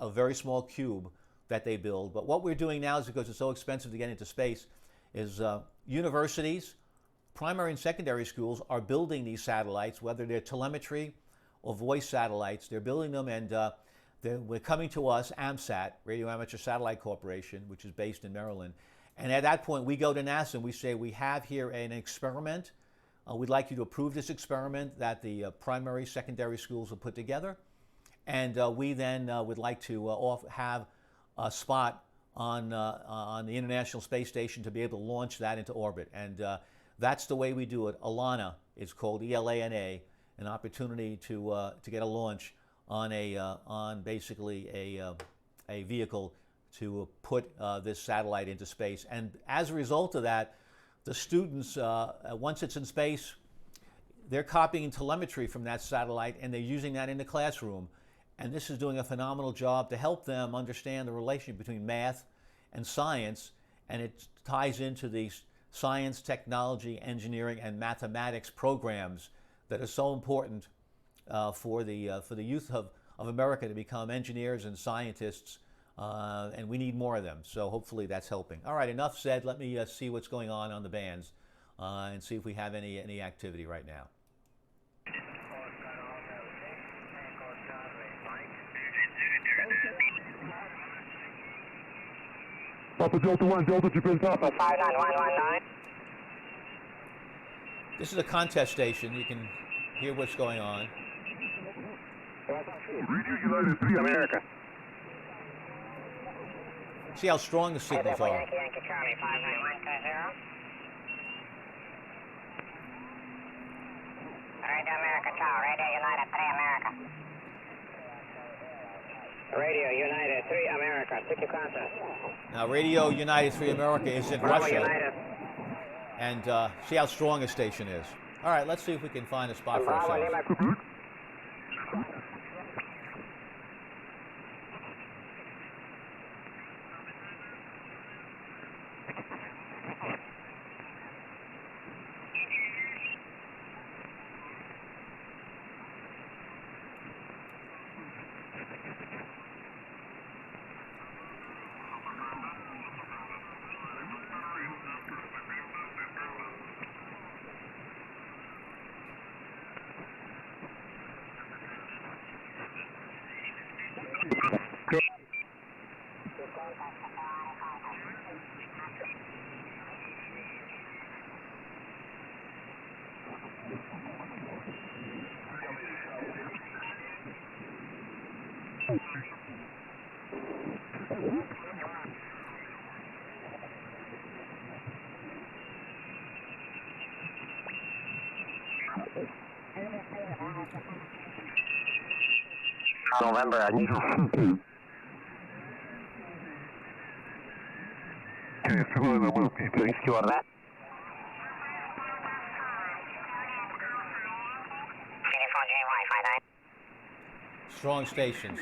Speaker 2: very small cube that they build. But what we're doing now is, because it's so expensive to get into space, is universities, primary and secondary schools are building these satellites, whether they're telemetry or voice satellites. They're building them, and we're coming to us, AMSAT, Radio Amateur Satellite Corporation, which is based in Maryland. And at that point, we go to NASA and we say, we have here an experiment. We'd like you to approve this experiment that the primary, secondary schools will put together. And we then would like to have a spot on the International Space Station to be able to launch that into orbit. And that's the way we do it. ELANA is called, ELANA, an opportunity to get a launch on basically a vehicle to put this satellite into space. And as a result of that, the students, once it's in space, they're copying telemetry from that satellite and they're using that in the classroom. And this is doing a phenomenal job to help them understand the relationship between math and science, and it ties into these science, technology, engineering, and mathematics programs that are so important for the youth of America to become engineers and scientists, and we need more of them. So hopefully that's helping. All right, enough said. Let me see what's going on the bands and see if we have any activity right now.
Speaker 3: Papa Delta 1, Delta Japan Papa.
Speaker 5: 59119.
Speaker 2: This is a contest station. You can hear what's going on.
Speaker 3: Radio United 3 America.
Speaker 2: See how strong the signals are.
Speaker 5: Yankee Charlie 59120. Radio America Tower, Radio United 3 America. Radio United 3 America, stick to contest.
Speaker 2: Now, Radio United 3 America is in
Speaker 5: Bravo
Speaker 2: Russia.
Speaker 5: United.
Speaker 2: And see how strong a station is. All right, let's see if we can find a spot for
Speaker 5: Bravo
Speaker 2: ourselves.
Speaker 5: Lima. November, I need to.
Speaker 3: Okay, Survivor Whiskey, please.
Speaker 5: You are that?
Speaker 2: Strong stations.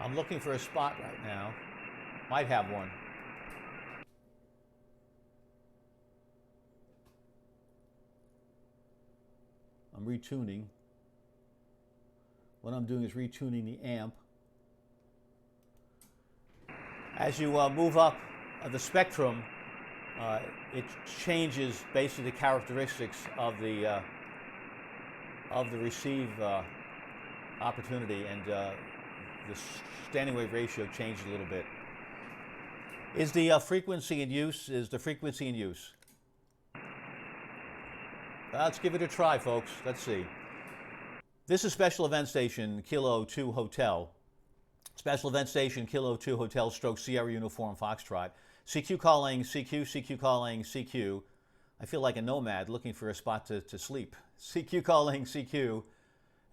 Speaker 2: I'm looking for a spot right now. Might have one. I'm retuning. What I'm doing is retuning the amp. As you move up the spectrum, it changes basically the characteristics of the receive opportunity, and the standing wave ratio changes a little bit. Is the frequency in use? Is the frequency in use? Let's give it a try, folks. Let's see. This is Special Event Station Kilo 2 Hotel. Special Event Station Kilo 2 Hotel stroke Sierra Uniform Foxtrot. CQ calling, CQ, CQ calling, CQ. I feel like a nomad looking for a spot to sleep. CQ calling, CQ.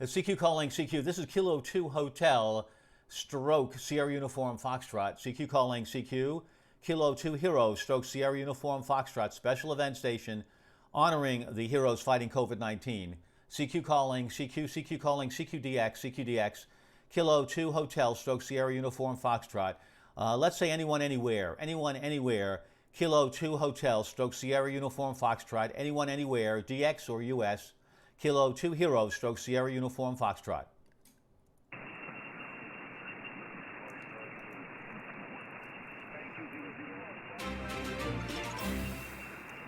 Speaker 2: CQ calling, CQ. This is Kilo 2 Hotel stroke Sierra Uniform Foxtrot. CQ calling, CQ. Kilo 2 Heroes stroke Sierra Uniform Foxtrot. Special Event Station honoring the heroes fighting COVID-19. CQ calling, CQ, CQ calling, CQDX, CQDX. Kilo 2 Hotel stroke Sierra Uniform Foxtrot. Let's say anyone, anywhere. Anyone, anywhere. Kilo 2 Hotel stroke Sierra Uniform Foxtrot. Anyone, anywhere. DX or US. Kilo 2 Heroes stroke Sierra Uniform Foxtrot.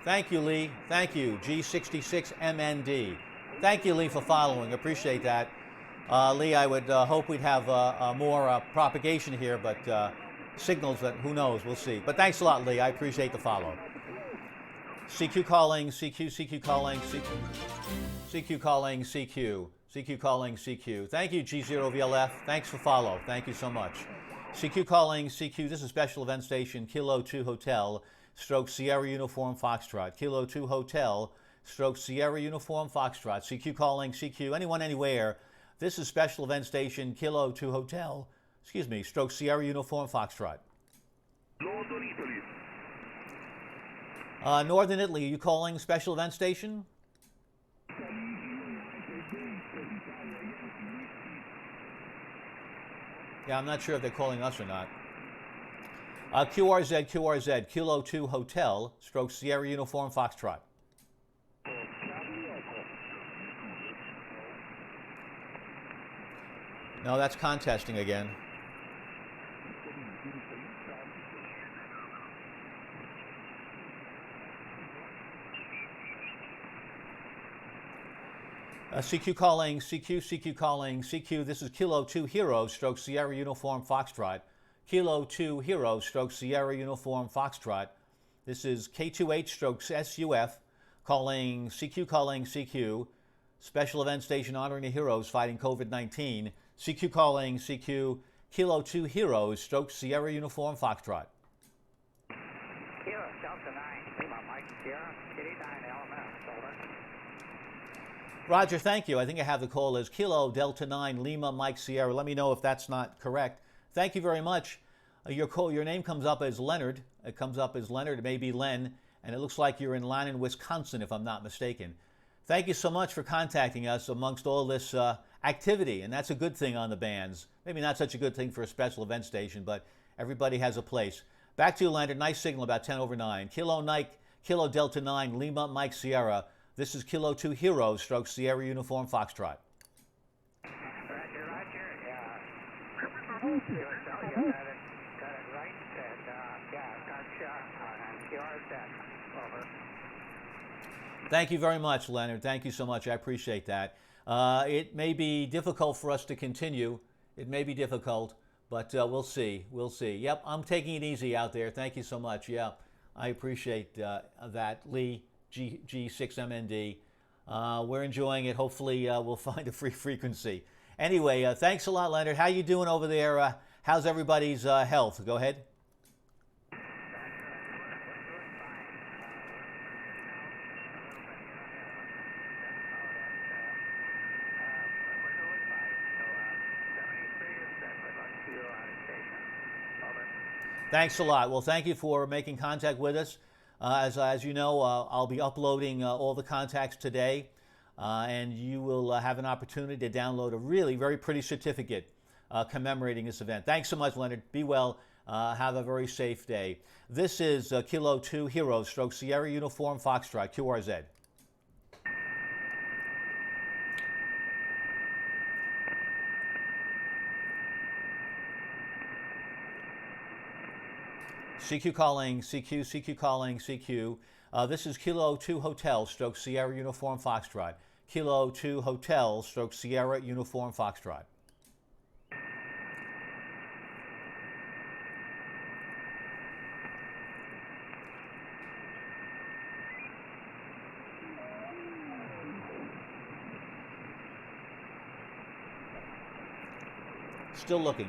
Speaker 2: Thank you, Lee. Thank you, G66MND. Thank you, Lee, for following. Appreciate that. Lee, I would hope we'd have more propagation here, but signals that who knows, we'll see. But thanks a lot, Lee. I appreciate the follow. CQ calling, CQ, CQ calling, CQ, CQ calling, CQ, CQ calling, CQ. Thank you, G0VLF. Thanks for follow. Thank you so much. CQ calling, CQ. This is Special Event Station Kilo 2 Hotel stroke Sierra Uniform Foxtrot. Kilo 2 Hotel stroke Sierra Uniform Foxtrot. CQ calling, CQ. Anyone, anywhere. This is Special Event Station Kilo 2 Hotel, stroke Sierra Uniform Foxtrot.
Speaker 3: Northern Italy.
Speaker 2: Northern Italy, are you calling Special Event Station? Yeah, I'm not sure if they're calling us or not. QRZ, QRZ, Kilo 2 Hotel, stroke Sierra Uniform Foxtrot. No, that's contesting again. CQ calling, CQ, CQ calling, CQ. This is Kilo 2 Heroes stroke Sierra Uniform Foxtrot. Kilo 2 Heroes stroke Sierra Uniform Foxtrot. This is K2H stroke SUF calling, CQ. Special Event Station honoring the heroes fighting COVID-19. CQ calling, CQ. Kilo 2 Heroes stroke Sierra Uniform Foxtrot.
Speaker 4: Kilo Delta 9, Lima Mike Sierra, Kitty 9 LMS, over.
Speaker 2: Roger, thank you. I think I have the call as Kilo Delta 9 Lima Mike Sierra. Let me know if that's not correct. Thank you very much. Your name comes up as Leonard. It comes up as Leonard. It may be Len, and it looks like you're in Lannon, Wisconsin, if I'm not mistaken. Thank you so much for contacting us amongst all this activity, and that's a good thing on the bands. Maybe not such a good thing for a special event station, but everybody has a place. Back to you, Leonard. Nice signal about 10 over 9. Kilo Delta 9, Lima Mike Sierra. This is Kilo 2 Hero, stroke Sierra Uniform Foxtrot.
Speaker 4: Roger, yeah. You got it right, and gotcha, and yours, over.
Speaker 2: Thank you very much, Leonard. Thank you so much. I appreciate that. It may be difficult for us to continue. It may be difficult, but we'll see. We'll see. Yep, I'm taking it easy out there. Thank you so much. Yeah, I appreciate that. Lee, G6MND. We're enjoying it. Hopefully, we'll find a free frequency. Anyway, thanks a lot, Leonard. How you doing over there? How's everybody's health? Go ahead. Thanks a lot. Well, thank you for making contact with us. As you know, I'll be uploading all the contacts today, and you will have an opportunity to download a really very pretty certificate commemorating this event. Thanks so much, Leonard. Be well. Have a very safe day. This is Kilo 2 Hero, stroke Sierra Uniform Foxtrot, QRZ. CQ calling, CQ calling, CQ. This is Kilo 2 Hotel, stroke Sierra Uniform Foxtrot. Kilo 2 Hotel, stroke Sierra Uniform Foxtrot. Still looking.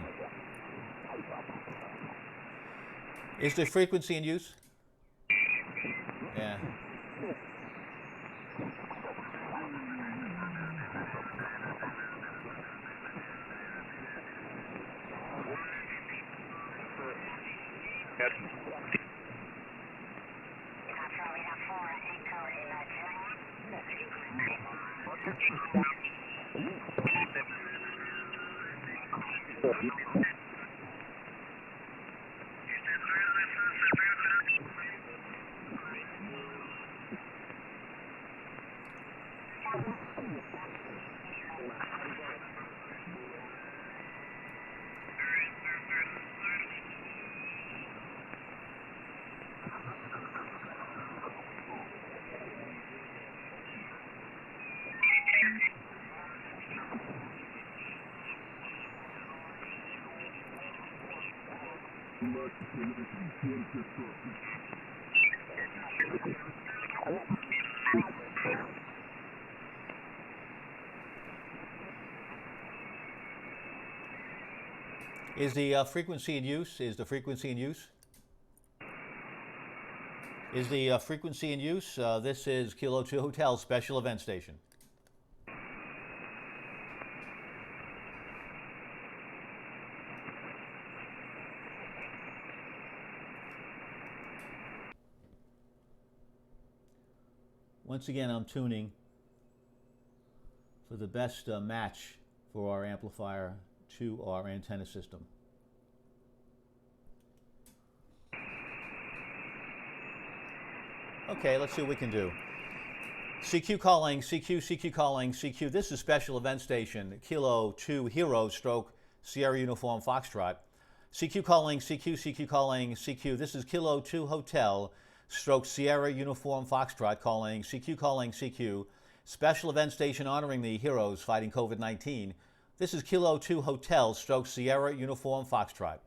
Speaker 2: Is the frequency in use? Yeah. Is the frequency in use? Is the frequency in use? Is the frequency in use? This is Kilo 2 Hotel Special Event Station. Once again, I'm tuning for the best match for our amplifier to our antenna system. Okay, let's see what we can do. CQ calling, CQ calling, CQ. This is Special Event Station, Kilo 2 Hero, stroke Sierra Uniform Foxtrot. CQ calling, CQ calling, CQ. This is Kilo 2 Hotel, stroke Sierra Uniform Foxtrot calling, CQ. Special Event Station honoring the heroes fighting COVID-19. This is Kilo 2 Hotel, stroke Sierra Uniform Foxtrot.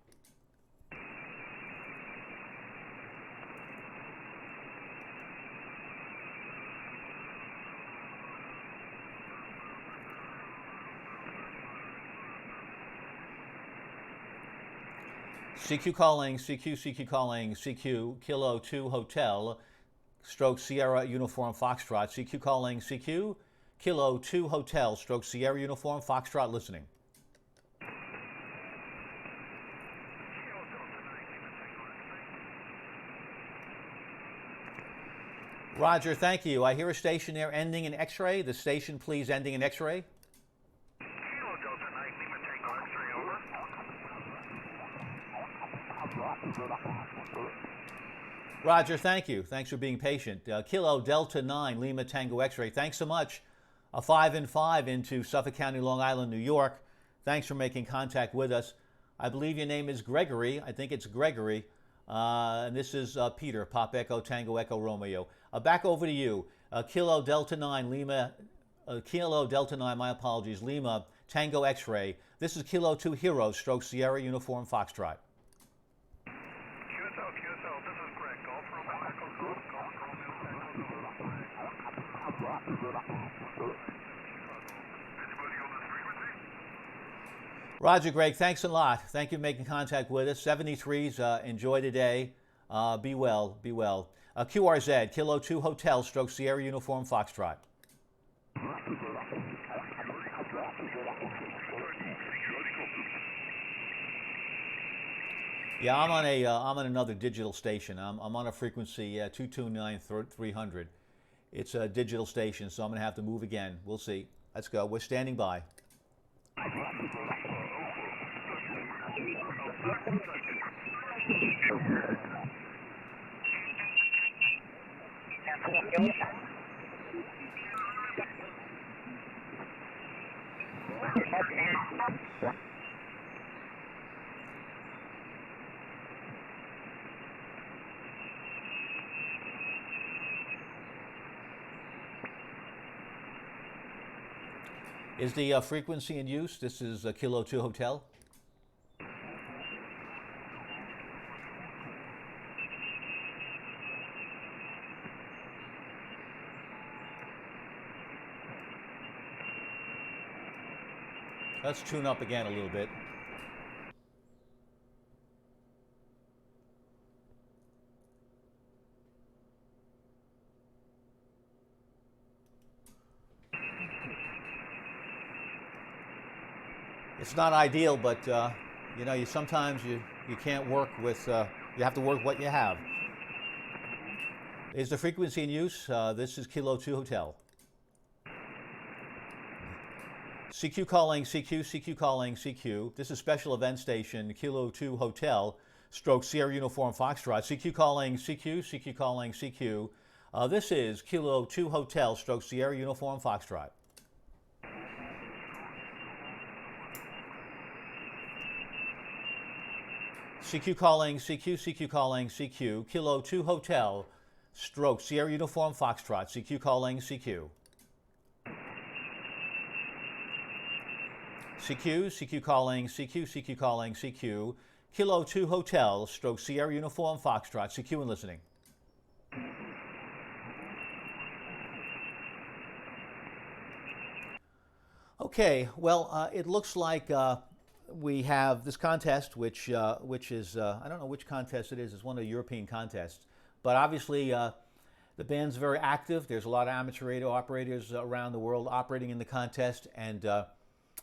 Speaker 2: CQ calling, CQ calling, CQ, Kilo 2 Hotel, stroke Sierra Uniform Foxtrot. CQ calling, CQ, Kilo 2 Hotel, stroke Sierra Uniform Foxtrot listening. Roger, thank you. I hear a station there ending in X-ray. The station, please, ending in X-ray. Roger, thank you. Thanks for being patient. Kilo Delta 9, Lima Tango X-ray. Thanks so much. A 5 and 5 into Suffolk County, Long Island, New York. Thanks for making contact with us. I believe your name is Gregory. I think it's Gregory. And this is Peter, Pop Echo, Tango Echo, Romeo. Back over to you. Kilo Delta 9, Lima, Kilo Delta 9, my apologies, Lima, Tango X-ray. This is Kilo 2 Hero, stroke Sierra, Uniform Foxtrot.
Speaker 4: QSL, this is Greg. Golf Romeo Echo Golf, Golf Romeo Echo Golf.
Speaker 2: Roger, Greg, thanks a lot. Thank you for making contact with us. 73s, enjoy the day. Be well, be well. QRZ, Kilo 2 Hotel, stroke Sierra, Uniform Foxtrot. Yeah, I'm on another digital station. I'm on a frequency 229-300. It's a digital station, so I'm gonna have to move again. We'll see. Let's go. We're standing by. Is the frequency in use? This is Kilo 2 Hotel. Let's tune up again a little bit. It's not ideal, but you know, sometimes you can't work with, you have to work what you have. Is the frequency in use? This is Kilo 2 Hotel. CQ calling, CQ, CQ calling, CQ. This is Special Event Station, Kilo 2 Hotel, stroke Sierra Uniform Foxtrot. CQ calling, CQ, CQ calling, CQ. This is Kilo 2 Hotel, stroke Sierra Uniform Foxtrot. CQ calling, CQ, CQ calling, CQ. Kilo 2 Hotel, stroke Sierra Uniform Foxtrot. CQ calling, CQ. CQ, CQ calling, CQ, CQ calling, CQ. Kilo 2 Hotel, stroke Sierra Uniform Foxtrot. CQ and listening. Okay, well, it looks like we have this contest, which is, I don't know which contest it is. It's one of the European contests. But obviously, the band's very active. There's a lot of amateur radio operators around the world operating in the contest. And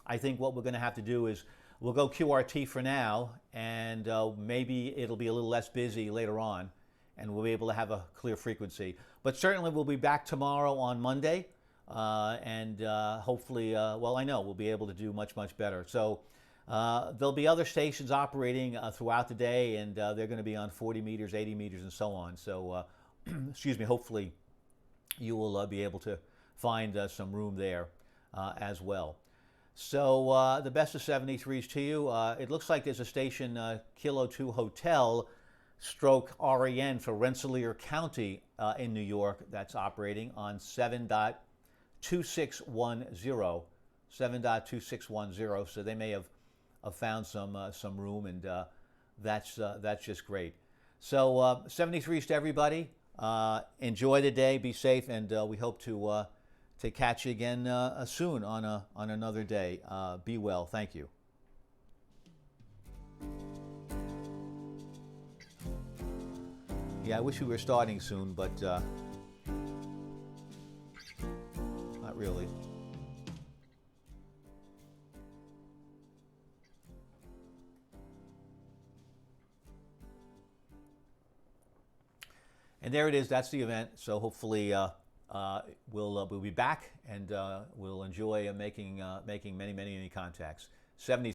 Speaker 2: I think what we're going to have to do is we'll go QRT for now, and maybe it'll be a little less busy later on, and we'll be able to have a clear frequency. But certainly we'll be back tomorrow on Monday, and hopefully, well, I know we'll be able to do much, much better. So there'll be other stations operating throughout the day, and they're going to be on 40 meters, 80 meters, and so on. So, excuse me, hopefully you will be able to find some room there as well. So the best of 73s to you. It looks like there's a station, Kilo 2 Hotel, stroke REN for Rensselaer County in New York, that's operating on 7.2610. 7.2610. So they may have found some room, and that's just great. So 73s to everybody. Enjoy the day, be safe, and we hope to catch you again soon on another day. Be well. Thank you. Yeah, I wish we were starting soon, but not really. And there it is. That's the event. So hopefully we'll be back, and we'll enjoy making many contacts. 73